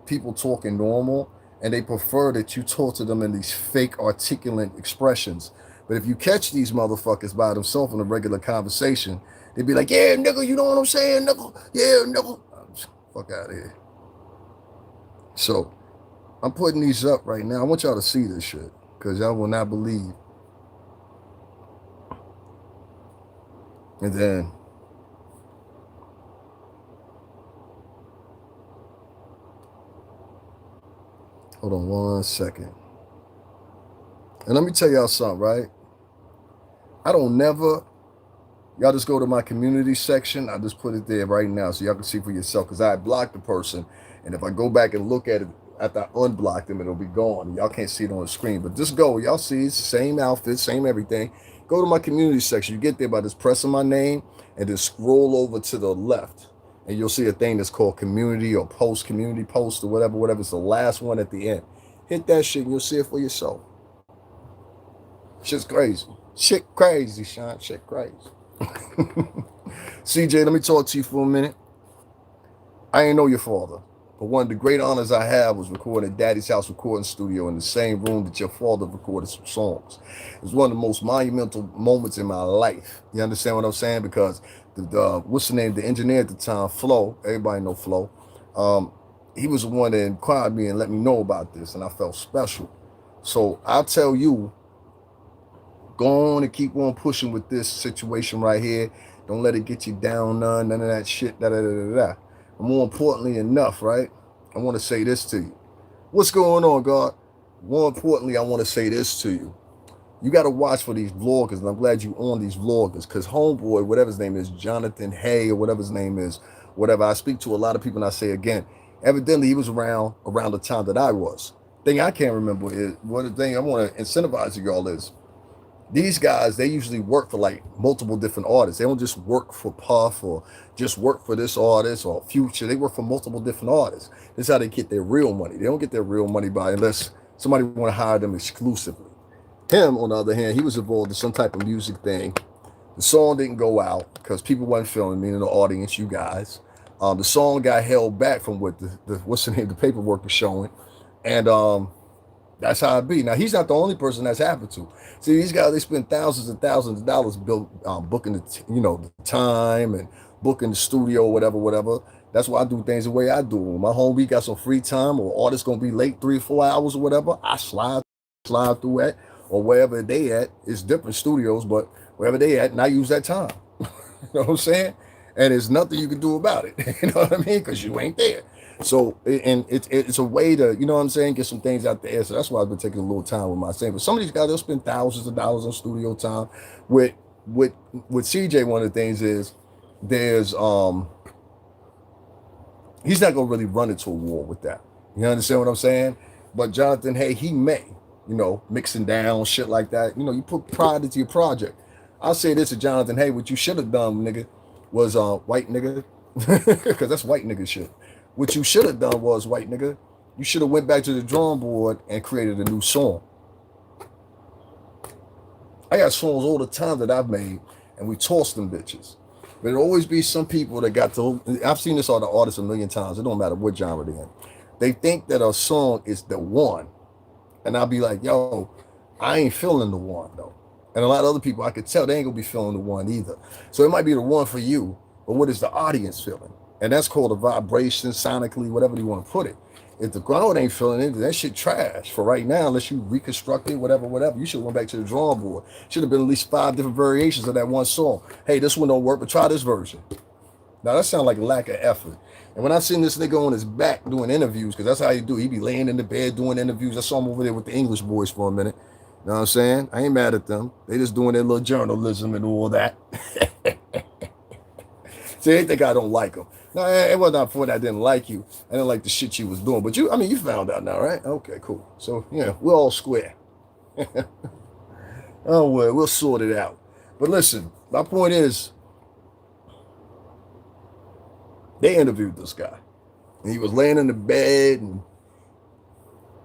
people talking normal, and they prefer that you talk to them in these fake articulate expressions. But if you catch these motherfuckers by themselves in a regular conversation, they'd be like, yeah, nigga, you know what I'm saying, nigga? Yeah, nigga. Fuck out of here. So I'm putting these up right now. I want y'all to see this shit because y'all will not believe. And then hold on 1 second. And let me tell y'all something, right? I don't never, y'all just go to my community section. I just put it there right now so y'all can see for yourself because I blocked the person. And if I go back and look at it after I unblocked them, it'll be gone. Y'all can't see it on the screen. But just go. Y'all see it's the same outfit, same everything. Go to my community section. You get there by just pressing my name and then scroll over to the left. And you'll see a thing that's called community or post, community post or whatever. It's the last one at the end. Hit that shit and you'll see it for yourself. Shit's crazy. Shit crazy, Sean. Shit crazy. CJ, let me talk to you for a minute. I ain't know your father, but one of the great honors I have was recording at Daddy's House Recording Studio in the same room that your father recorded some songs. It was one of the most monumental moments in my life. You understand what I'm saying? Because what's the name? The engineer at the time, Flo. Everybody know Flo. He was the one that inquired me and let me know about this, and I felt special. So I'll tell you, Go on and keep on pushing with this situation right here. Don't let it get you down, none of that shit. Da da da da da. And more importantly, enough, right? I want to say this to you. What's going on, God? More importantly, I want to say this to you. You got to watch for these vloggers, and I'm glad you on these vloggers, because homeboy, whatever his name is, Jonathan Hay or whatever his name is, whatever. I speak to a lot of people, and I say again, evidently he was around the time that I was. Thing I can't remember is what the thing I want to incentivize y'all is these guys, they usually work for like multiple different artists. They don't just work for Puff or just work for this artist or Future. They work for multiple different artists. This is how they get their real money. They don't get their real money by unless somebody want to hire them exclusively. Him, on the other hand, he was involved in some type of music thing. The song didn't go out because people wasn't feeling, meaning the audience, you guys. The song got held back from what the what's the name, the paperwork was showing. And that's how it be. Now, he's not the only person that's happened to. See, these guys, they spend thousands and thousands of dollars booking the time and booking the studio, whatever, whatever. That's why I do things the way I do. When my homie got some free time or artist gonna be late 3 or 4 hours or whatever, I slide through that or wherever they at. It's different studios, but wherever they at, and I use that time. You know what I'm saying? And there's nothing you can do about it. You know what I mean? Because you ain't there. So, and it's a way to, you know what I'm saying, get some things out there. So that's why I've been taking a little time with my saying. But some of these guys, they'll spend thousands of dollars on studio time. With CJ, one of the things is there's he's not gonna really run into a war with that. You understand what I'm saying? But Jonathan, hey, he may, mixing down shit like that. You put pride into your project. I'll say this to Jonathan, hey, what you should have done, nigga, was white nigga, because that's white nigga shit. What you should have done was, white nigga, you should have went back to the drawing board and created a new song. I got songs all the time that I've made, and we toss them bitches. But there'll always be some people that got to, I've seen this on the artists a million times. It don't matter what genre they're in. They think that a song is the one. And I'll be like, yo, I ain't feeling the one, though. And a lot of other people, I could tell they ain't going to be feeling the one either. So it might be the one for you, but what is the audience feeling? And that's called a vibration, sonically, whatever you want to put it. If the crowd ain't feeling it, that shit trash for right now, unless you reconstruct it, whatever. You should have went back to the drawing board. Should have been at least 5 different variations of that one song. Hey, this one don't work, but try this version. Now, that sounds like a lack of effort. And when I seen this nigga on his back doing interviews, because that's how he do, he be laying in the bed doing interviews. I saw him over there with the English boys for a minute. You know what I'm saying? I ain't mad at them. They just doing their little journalism and all that. See, they think I don't like them. No, it was not for that I didn't like you. I didn't like the shit you was doing. But you found out now, right? Okay, cool. So, yeah, we're all square. Oh, well, we'll sort it out. But listen, my point is, they interviewed this guy. And he was laying in the bed, and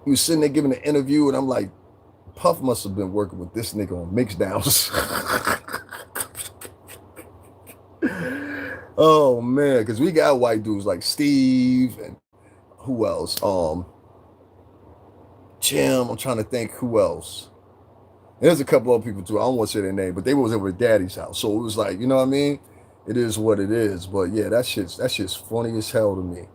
he was sitting there giving an interview, and I'm like, Puff must have been working with this nigga on mixdowns. Oh man, because we got white dudes like Steve and who else? Jim. I'm trying to think who else. There's a couple other people too. I don't want to say their name, but they was over at Daddy's house, so it was like, you know what I mean? It is what it is. But yeah, that shit's funny as hell to me.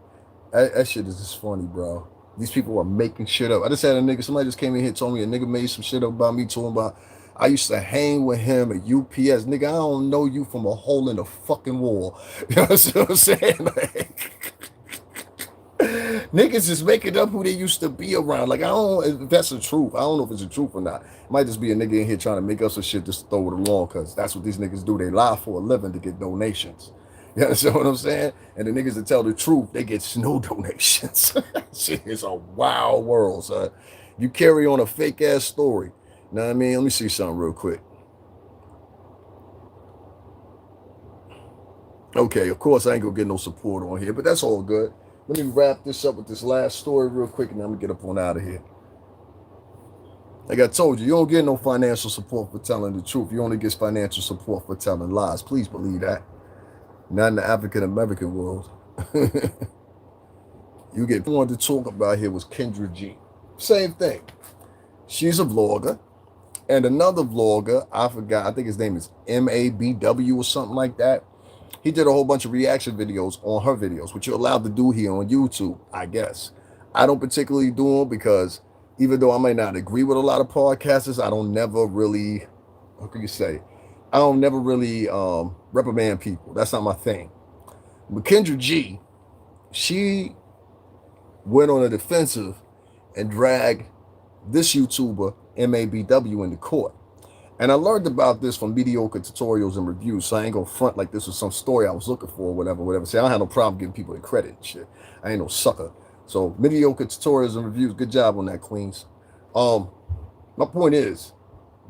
That shit is just funny, bro. These people are making shit up. I just had a nigga. Somebody just came in here, told me a nigga made some shit up about me, told him about. I used to hang with him at UPS. Nigga, I don't know you from a hole in the fucking wall. You know what I'm saying? Like, niggas is making up who they used to be around. Like, I don't know if that's the truth. I don't know if it's the truth or not. It might just be a nigga in here trying to make up some shit just to throw it along, because that's what these niggas do. They lie for a living to get donations. You understand what I'm saying? And the niggas that tell the truth, they get no donations. Shit is a wild world, son. You carry on a fake ass story. You know what I mean? Let me see something real quick. Okay, of course I ain't gonna get no support on here, but that's all good. Let me wrap this up with this last story real quick, and then I'm gonna get up on out of here. Like I told you, you don't get no financial support for telling the truth. You only get financial support for telling lies. Please believe that. Not in the African American world. You get wanted to talk about here was Kendra G. Same thing. She's a vlogger. And another vlogger, I forgot, I think his name is MABW or something like that. He did a whole bunch of reaction videos on her videos, which you're allowed to do here on YouTube, I guess. I don't particularly do them because even though I might not agree with a lot of podcasters, I don't never really how can you say? I don't never really reprimand people. That's not my thing. But Kendra G, she went on a defensive and dragged this YouTuber MABW into court. And I learned about this from mediocre tutorials and reviews, so I ain't gonna front like this was some story I was looking for, whatever, whatever. See, I don't have no problem giving people the credit and shit. I ain't no sucker. So mediocre tutorials and reviews, good job on that, Queens. Um, my point is,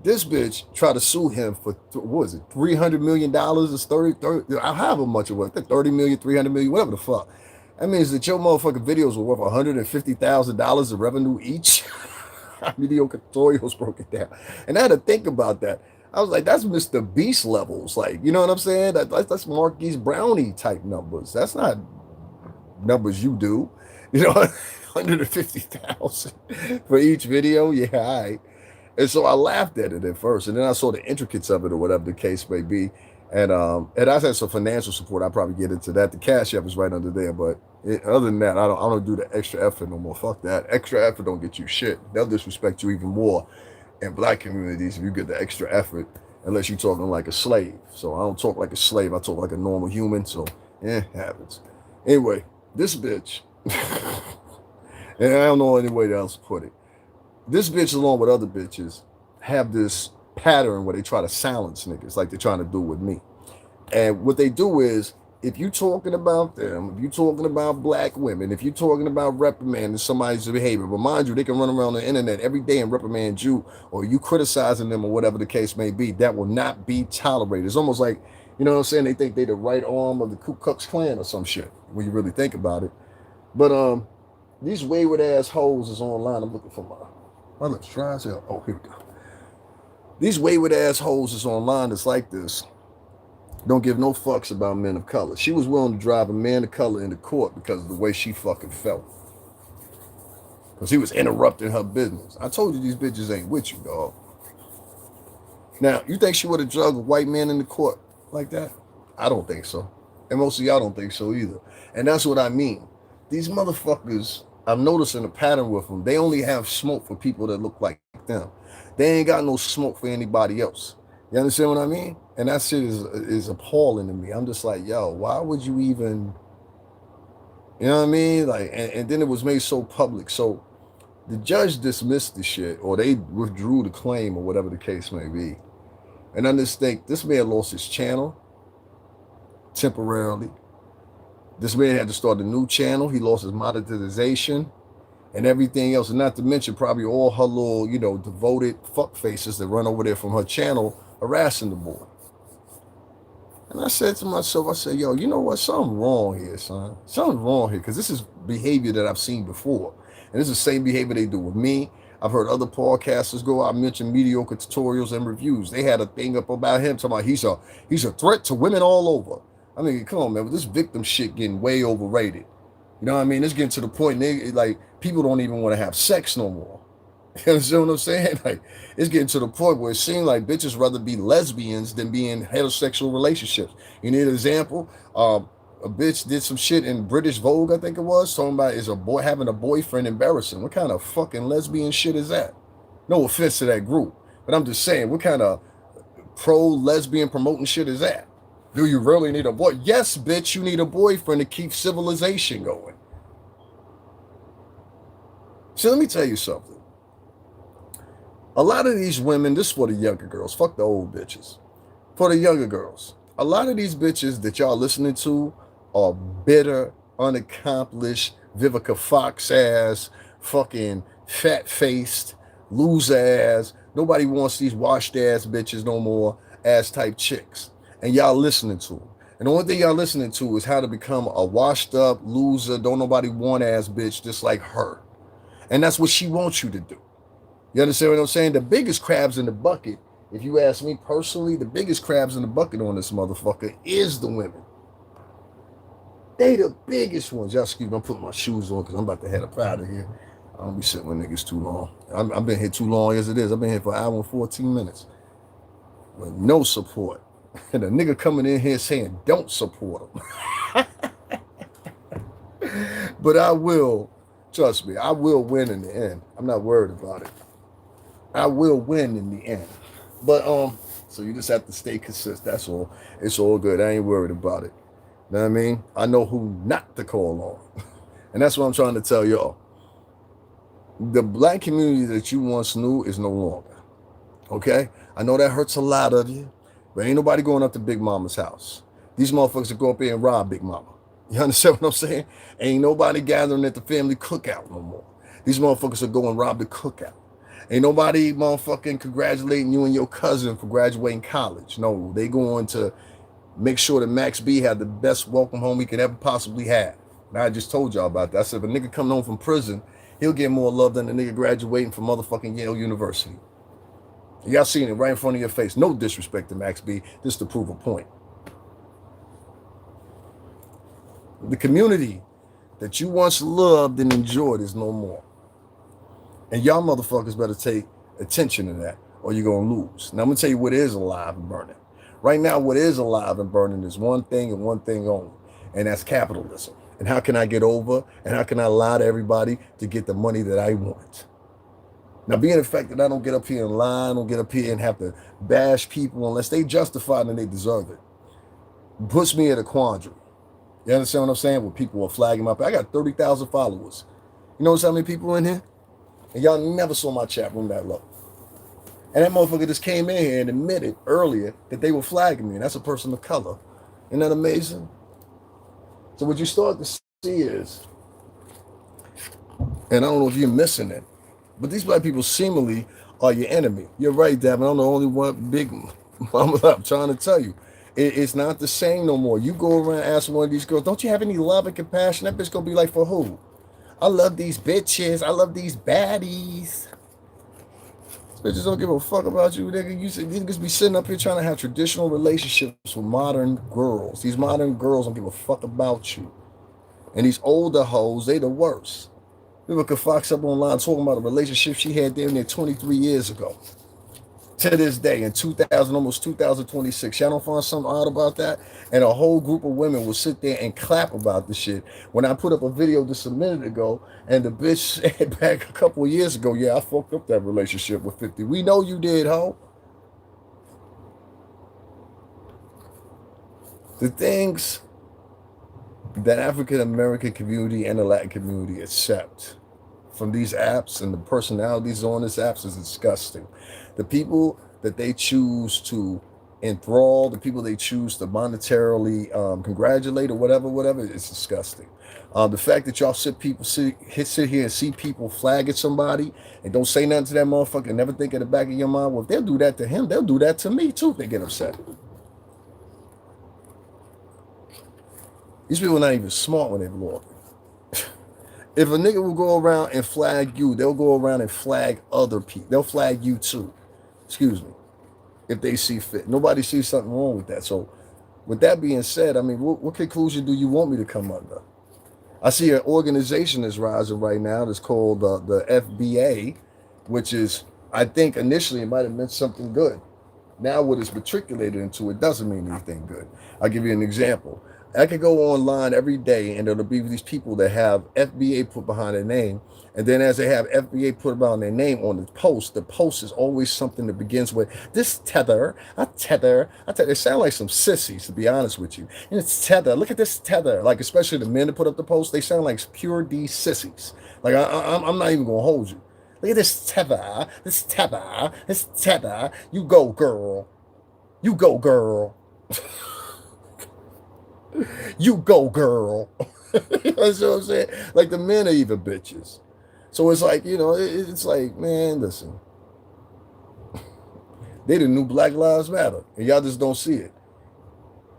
this bitch tried to sue him for what was it, $300 million? It's 30, however much it was, 30 million, 300 million, whatever the fuck. That means that your motherfucking videos were worth $150,000 of revenue each. Mediocre tutorials broke it down, and I had to think about that. I was like, that's Mr. Beast levels, like, you know what I'm saying? That's Marquise Brownie type numbers. That's not numbers you do, you know. 150,000 for each video. Yeah, all right. And so I laughed at it at first, and then I saw the intricacies of it, or whatever the case may be. And I had some financial support. I'll probably get into that. The Cash App is right under there, but other than that, I don't do the extra effort no more. Fuck that. Extra effort don't get you shit. They'll disrespect you even more in black communities if you get the extra effort, unless you're talking like a slave. So I don't talk like a slave. I talk like a normal human. So happens. Anyway, this bitch, and I don't know any way else to put it. This bitch, along with other bitches, have this pattern where they try to silence niggas like they're trying to do with me. And what they do is, if you talking about them, if you talking about black women, if you talking about reprimanding somebody's behavior, but mind you, they can run around the internet every day and reprimand you, or you criticizing them, or whatever the case may be. That will not be tolerated. It's almost like, you know what I'm saying? They think they the right arm of the Ku Klux Klan or some shit when you really think about it. But these wayward ass hoes is online. I'm looking for my lips dry as hell. Oh, here we go. These wayward assholes is online. It's like this. Don't give no fucks about men of color. She was willing to drive a man of color into court because of the way she fucking felt. Because he was interrupting her business. I told you these bitches ain't with you, dog. Now, you think she would have drugged a white man into court like that? I don't think so. And most of y'all don't think so either. And that's what I mean. These motherfuckers, I'm noticing a pattern with them. They only have smoke for people that look like them. They ain't got no smoke for anybody else. You understand what I mean? And that shit is appalling to me. I'm just like, yo, why would you even, you know what I mean? Like, and then it was made so public. So the judge dismissed the shit, or they withdrew the claim, or whatever the case may be. And I just think this man lost his channel temporarily. This man had to start a new channel. He lost his monetization and everything else. And not to mention probably all her little, devoted fuck faces that run over there from her channel harassing the boy. And I said to myself, I said, yo, you know what? Something wrong here, son. Something wrong here. Because this is behavior that I've seen before. And this is the same behavior they do with me. I've heard other podcasters go out and mention mediocre tutorials and reviews. They had a thing up about him talking about he's a threat to women all over. I mean, come on, man. With this victim shit getting way overrated. You know what I mean? It's getting to the point, like, people don't even want to have sex no more. You understand what I'm saying? Like, it's getting to the point where it seems like bitches rather be lesbians than be in heterosexual relationships. You need an example? A bitch did some shit in British Vogue, I think it was, talking about is a boy having a boyfriend embarrassing. What kind of fucking lesbian shit is that? No offense to that group, but I'm just saying, what kind of pro-lesbian promoting shit is that? Do you really need a boy? Yes, bitch, you need a boyfriend to keep civilization going. So let me tell you something. A lot of these women, this is for the younger girls, fuck the old bitches. For the younger girls, a lot of these bitches that y'all listening to are bitter, unaccomplished, Vivica Fox ass, fucking fat-faced, loser ass. Nobody wants these washed ass bitches no more, ass type chicks. And y'all listening to them. And the only thing y'all listening to is how to become a washed up, loser, don't nobody want ass bitch just like her. And that's what she wants you to do. You understand what I'm saying? The biggest crabs in the bucket, if you ask me personally, the biggest crabs in the bucket on this motherfucker is the women. They the biggest ones. Y'all excuse me, I'm putting my shoes on because I'm about to head up out of here. I don't be sitting with niggas too long. I've been here too long as it is. I've been here for an hour and 14 minutes. With no support. And a nigga coming in here saying don't support him. But I will, trust me, I will win in the end. I'm not worried about it. I will win in the end. But So you just have to stay consistent. That's all. It's all good. I ain't worried about it. You know what I mean? I know who not to call on. And that's what I'm trying to tell y'all. The black community that you once knew is no longer. Okay? I know that hurts a lot of you, but ain't nobody going up to Big Mama's house. These motherfuckers will go up here and rob Big Mama. You understand what I'm saying? Ain't nobody gathering at the family cookout no more. These motherfuckers will go and rob the cookout. Ain't nobody motherfucking congratulating you and your cousin for graduating college. No, they going to make sure that Max B had the best welcome home he could ever possibly have. Now, I just told y'all about that. I said if a nigga coming home from prison, he'll get more love than a nigga graduating from motherfucking Yale University. Y'all seen it right in front of your face. No disrespect to Max B, just to prove a point. The community that you once loved and enjoyed is no more. And y'all motherfuckers better take attention to that or you're going to lose. Now, I'm going to tell you what is alive and burning. Right now, what is alive and burning is one thing and one thing only, and that's capitalism. And how can I get over and how can I lie to everybody to get the money that I want? Now, being the fact that I don't get up here and lie, I don't get up here and have to bash people unless they justify it and they deserve it, puts me at a quandary. You understand what I'm saying? When people are flagging my page. I got 30,000 followers. You know how many people in here? And y'all never saw my chat room that low. And that motherfucker just came in here and admitted earlier that they were flagging me, and that's a person of color. Isn't that amazing? So what you start to see is, and I don't know if you're missing it, but these black people seemingly are your enemy. You're right, Davin. I'm the only one big mama. I'm trying to tell you. It's not the same no more. You go around asking one of these girls, don't you have any love and compassion? That bitch gonna be like, for who? I love these bitches. I love these baddies. Bitches don't give a fuck about you, nigga. You niggas be sitting up here trying to have traditional relationships with modern girls. These modern girls don't give a fuck about you. And these older hoes, they the worst. People could fox up online talking about a relationship she had damn near 23 years ago. To this day, in 2000, almost 2026, y'all don't find something odd about that? And a whole group of women will sit there and clap about the shit. When I put up a video just a minute ago, and the bitch said back a couple of years ago, yeah, I fucked up that relationship with 50. We know you did, ho. The things that African American community and the Latin community accept from these apps and the personalities on these apps is disgusting. The people that they choose to enthrall, the people they choose to monetarily congratulate or whatever, it's disgusting. The fact that y'all sit here and see people flag at somebody and don't say nothing to that motherfucker and never think in the back of your mind, well, if they'll do that to him, they'll do that to me too if they get upset. These people are not even smart when they're walking. If a nigga will go around and flag you, they'll go around and flag other people. They'll flag you too. Excuse me. If they see fit. Nobody sees something wrong with that. So with that being said, I mean, what conclusion do you want me to come under? I see an organization that's rising right now that's called the FBA, which is, I think initially it might have meant something good. Now what it's matriculated into, it doesn't mean anything good. I'll give you an example. I could go online every day and there'll be these people that have FBA put behind their name. And then as they have FBA put behind their name on the post is always something that begins with this tether, I tether. They sound like some sissies, to be honest with you. And it's tether. Look at this tether. Like, especially the men that put up the post, they sound like pure D sissies. Like, I'm not even going to hold you. Look at this tether, this tether, this tether. You go, girl. You go, girl. You go, girl. You know what I'm saying? Like, the men are even bitches. So it's like, it's like, man, listen. They the new Black Lives Matter, and y'all just don't see it.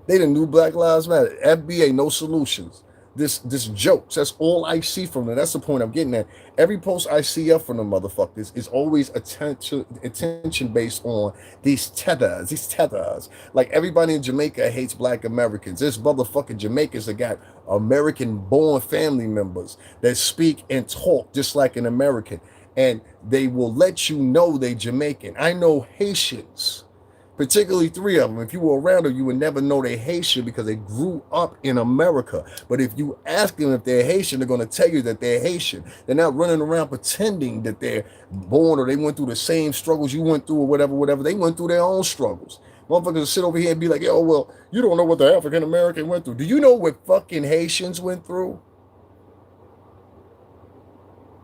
They the new Black Lives Matter. FBA, no solutions. This jokes. That's all I see from them. That's the point I'm getting at. Every post I see up from the motherfuckers is always attention based on these tethers. Like, everybody in Jamaica hates Black Americans. There's motherfucking Jamaicans that got American-born family members that speak and talk just like an American, and they will let you know they Jamaican. I know Haitians, particularly three of them. If you were around them, you would never know they're Haitian because they grew up in America. But if you ask them if they're Haitian, they're going to tell you that they're Haitian. They're not running around pretending that they're born or they went through the same struggles you went through or whatever. They went through their own struggles. Motherfuckers sit over here and be like, yo, well, you don't know what the African American went through. Do you know what fucking Haitians went through?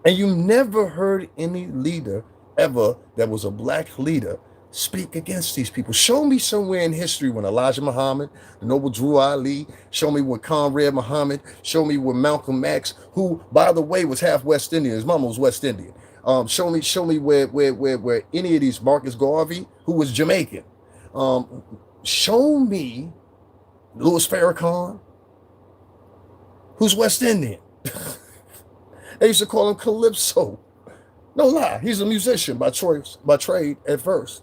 And you never heard any leader ever that was a black leader speak against these people. Show me somewhere in history when Elijah Muhammad, the noble Drew Ali, show me where Conrad Muhammad, show me where Malcolm X, who, by the way, was half West Indian. His mama was West Indian. Show me where any of these, Marcus Garvey, who was Jamaican. Show me Louis Farrakhan, who's West Indian. They used to call him Calypso. No lie, he's a musician by trade at first.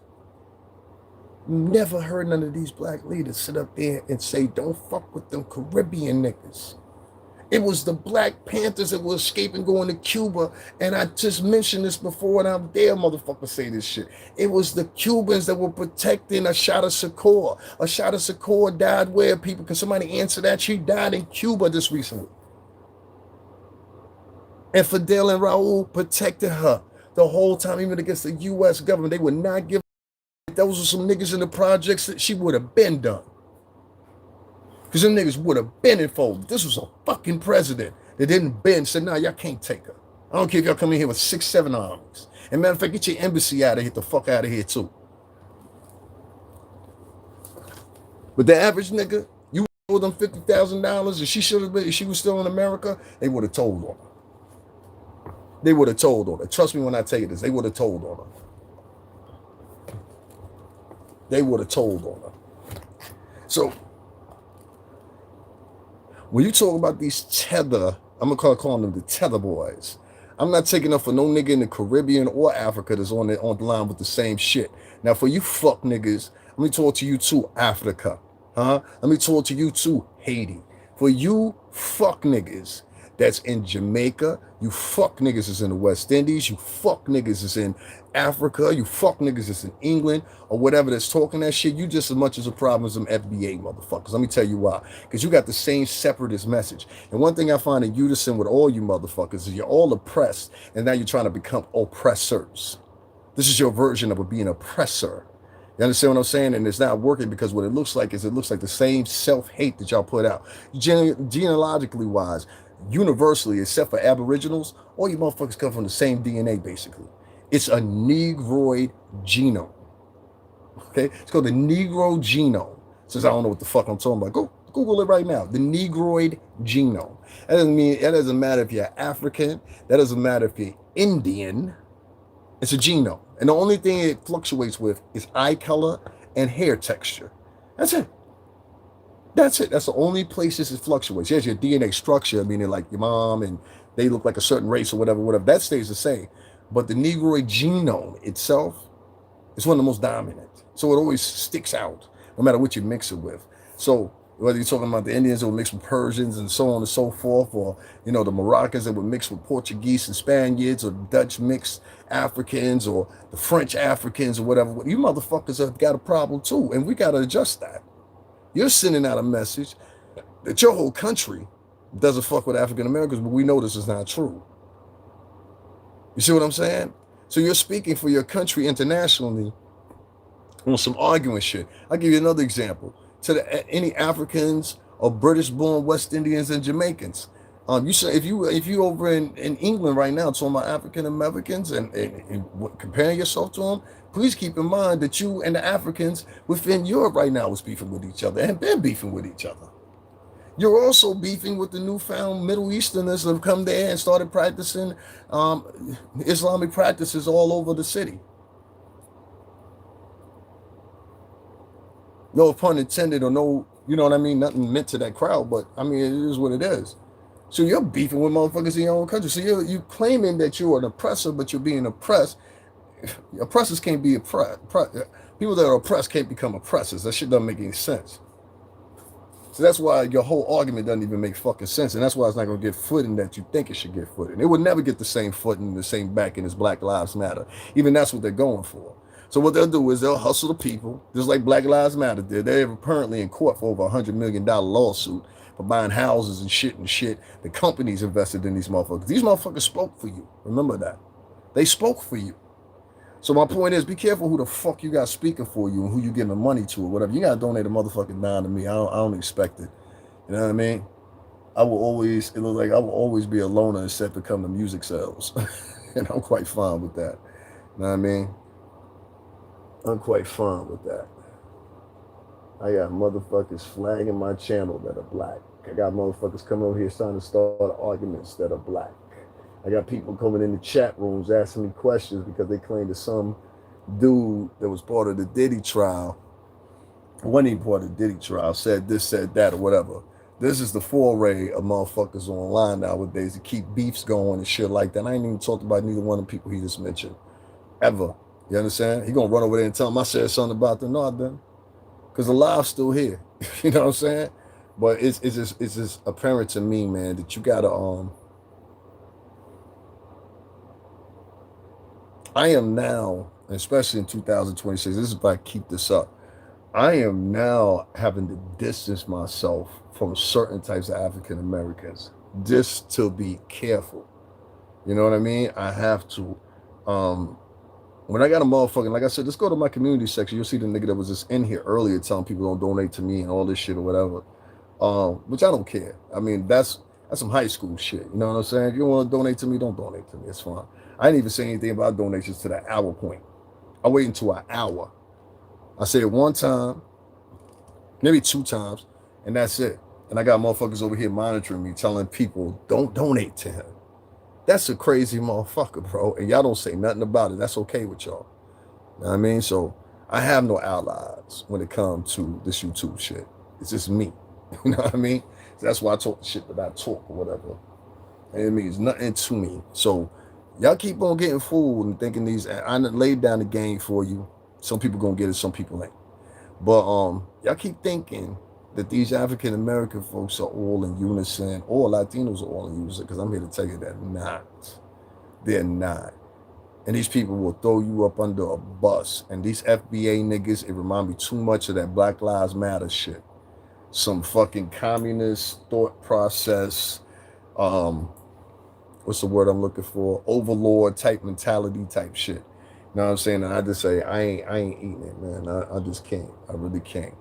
Never heard none of these black leaders sit up there and say, don't fuck with them Caribbean niggas. It was the Black Panthers that were escaping going to Cuba. And I just mentioned this before, and I'm dare motherfucker say this shit. It was the Cubans that were protecting Ashata Shakur. Ashata Shakur died where, people? Can somebody answer that? She died in Cuba just recently. And Fidel and Raul protected her the whole time, even against the U.S. government. They would not give. If those were some niggas in the projects, that she would have been done. Because them niggas would have been enfolded. This was a fucking president that didn't bend, said, nah, y'all can't take her. I don't care if y'all come in here with 6, 7 armies. And matter of fact, get your embassy out of here, get the fuck out of here too. But the average nigga, you owe them $50,000 and she should have been, if she was still in America, they would have told on her. They would have told on her. Trust me when I tell you this, they would have told on her. They would have told on her. So, when you talk about these tether, I'm going to call them the tether boys. I'm not taking up for no nigga in the Caribbean or Africa that's on the line with the same shit. Now, for you fuck niggas, let me talk to you too, Africa. Let me talk to you too, Haiti. For you fuck niggas that's in Jamaica, you fuck niggas is in the West Indies, you fuck niggas is in Africa, you fuck niggas is in England, or whatever that's talking that shit, you just as much as a problem as them FBA motherfuckers. Let me tell you why. Because you got the same separatist message. And one thing I find in unison with all you motherfuckers is you're all oppressed, and now you're trying to become oppressors. This is your version of being oppressor. You understand what I'm saying? And it's not working because what it looks like is it looks like the same self-hate that y'all put out. Genealogically wise, universally, except for aboriginals, all you motherfuckers come from the same DNA, basically. It's a Negroid genome. Okay? It's called the Negro genome. Since I don't know what the fuck I'm talking about, go Google it right now. The Negroid genome. That doesn't matter if you're African. That doesn't matter if you're Indian. It's a genome. And the only thing it fluctuates with is eye color and hair texture. That's it. That's it. That's the only places it fluctuates. Yes, your DNA structure, meaning like your mom and they look like a certain race or whatever, that stays the same. But the Negroid genome itself is one of the most dominant. So it always sticks out, no matter what you mix it with. So whether you're talking about the Indians that would mix with Persians and so on and so forth, or, the Moroccans that would mix with Portuguese and Spaniards, or Dutch mixed Africans, or the French Africans, or whatever, you motherfuckers have got a problem too, and we got to adjust that. You're sending out a message that your whole country doesn't fuck with African Americans, but we know this is not true. You see what I'm saying? So you're speaking for your country internationally on some arguing shit. I'll give you another example. To any Africans or British-born West Indians and Jamaicans, you say if you over in England right now talking about African Americans and comparing yourself to them, please keep in mind that you and the Africans within Europe right now is beefing with each other and been beefing with each other. You're also beefing with the newfound Middle Easterners that have come there and started practicing Islamic practices all over the city. No pun intended, or no, you know what I mean? Nothing meant to that crowd, but I mean, it is what it is. So you're beefing with motherfuckers in your own country. So you're claiming that you're an oppressor, but you're being oppressed. Oppressors can't be oppressed. People that are oppressed can't become oppressors. That shit doesn't make any sense. So that's why your whole argument doesn't even make fucking sense. And that's why it's not going to get footing that you think it should get footing. It would never get the same footing, the same backing as Black Lives Matter. Even that's what they're going for. So what they'll do is they'll hustle the people, just like Black Lives Matter did. They're currently in court for over $100 million lawsuit for buying houses and shit and shit. The companies invested in these motherfuckers. These motherfuckers spoke for you. Remember that. They spoke for you. So my point is, be careful who the fuck you got speaking for you and who you giving money to or whatever. You gotta donate a motherfucking dime to me. I don't expect it. You know what I mean? It looks like I will always be a loner except to come to music sales. And I'm quite fine with that. You know what I mean? I'm quite fine with that. I got motherfuckers flagging my channel that are black. I got motherfuckers coming over here trying to start arguments that are black. I got people coming in the chat rooms asking me questions because they claim that some dude that was part of the Diddy trial, wasn't even part of the Diddy trial, said this, said that, or whatever. This is the foray of motherfuckers online nowadays to keep beefs going and shit like that. I ain't even talked about neither one of the people he just mentioned. Ever. You understand? He gonna run over there and tell him I said something about them. No, I didn't. Because the live's still here. You know what I'm saying? But it's just apparent to me, man, that you gotta I am now, especially in 2026, this is if I keep this up, I am now having to distance myself from certain types of African Americans just to be careful. You know what I mean? I have to. When I got a motherfucking, like I said, just go to my community section. You'll see the nigga that was just in here earlier telling people don't donate to me and all this shit or whatever. Which I don't care. I mean, that's some high school shit. You know what I'm saying? If you don't want to donate to me, don't donate to me. It's fine. I didn't even say anything about donations to the hour point. I wait until an hour. I say it one time, maybe two times, and that's it. And I got motherfuckers over here monitoring me, telling people don't donate to him. That's a crazy motherfucker, bro. And y'all don't say nothing about it. That's okay with y'all. You know what I mean? So I have no allies when it comes to this YouTube shit. It's just me. You know what I mean? So that's why I talk the shit that I talk or whatever. And it means nothing to me. So y'all keep on getting fooled and thinking these. I laid down the game for you. Some people gonna get it, some people ain't. But y'all keep thinking that these African American folks are all in unison, or Latinos are all in unison, because I'm here to tell you that not. They're not. And these people will throw you up under a bus. And these FBA niggas, it remind me too much of that Black Lives Matter shit. Some fucking communist thought process, what's the word I'm looking for? Overlord type mentality type shit. You know what I'm saying? And I just say, I ain't eating it, man. I just can't. I really can't.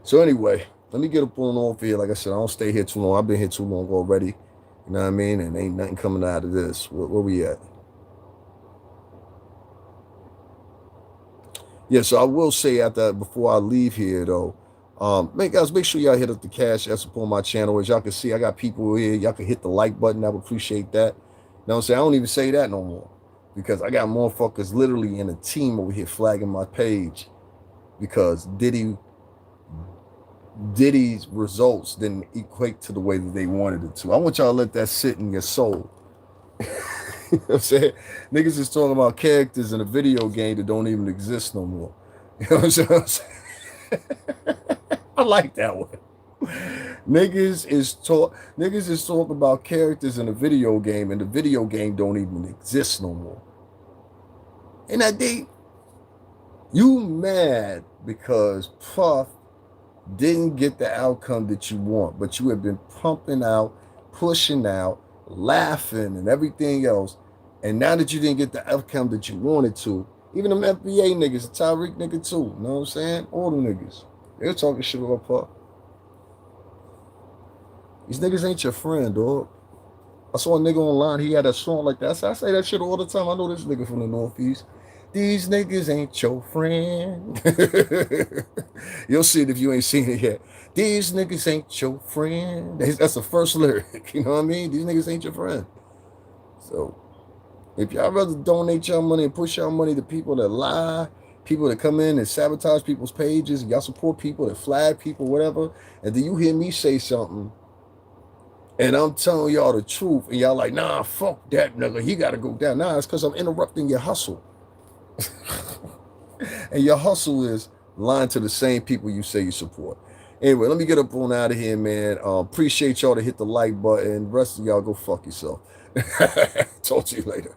So anyway, let me get up on off here. Like I said, I don't stay here too long. I've been here too long already. You know what I mean? And ain't nothing coming out of this. Where we at? Yeah, so I will say after before I leave here though, guys, make sure y'all hit up the cash app support my channel. As y'all can see, I got people here. Y'all can hit the like button. I would appreciate that. You know what I'm saying? I don't even say that no more because I got motherfuckers literally in a team over here flagging my page because Diddy's results didn't equate to the way that they wanted it to. I want y'all to let that sit in your soul. You know what I'm saying? Niggas is talking about characters in a video game that don't even exist no more. You know what I'm saying? I like that one. Niggas is talking about characters in a video game and the video game don't even exist no more. And that deep. You mad because Puff didn't get the outcome that you want, but you have been pumping out, pushing out, laughing and everything else. And now that you didn't get the outcome that you wanted to, even them FBA niggas, the Tyreek nigga too, you know what I'm saying? All them niggas. They're talking shit about Puff. These niggas ain't your friend, dog. I saw a nigga online, he had a song like that. I say that shit all the time. I know this nigga from the Northeast. These niggas ain't your friend. You'll see it if you ain't seen it yet. These niggas ain't your friend. That's the first lyric. You know what I mean? These niggas ain't your friend. So if y'all rather donate your money and push your money to people that lie, people that come in and sabotage people's pages, and y'all support people that flag people, whatever, and then you hear me say something and I'm telling y'all the truth, and y'all like, nah, fuck that nigga, he gotta go down. Nah, it's because I'm interrupting your hustle. And your hustle is lying to the same people you say you support. Anyway, let me get up on out of here, man. Appreciate y'all to hit the like button. The rest of y'all go fuck yourself. Talk to you later.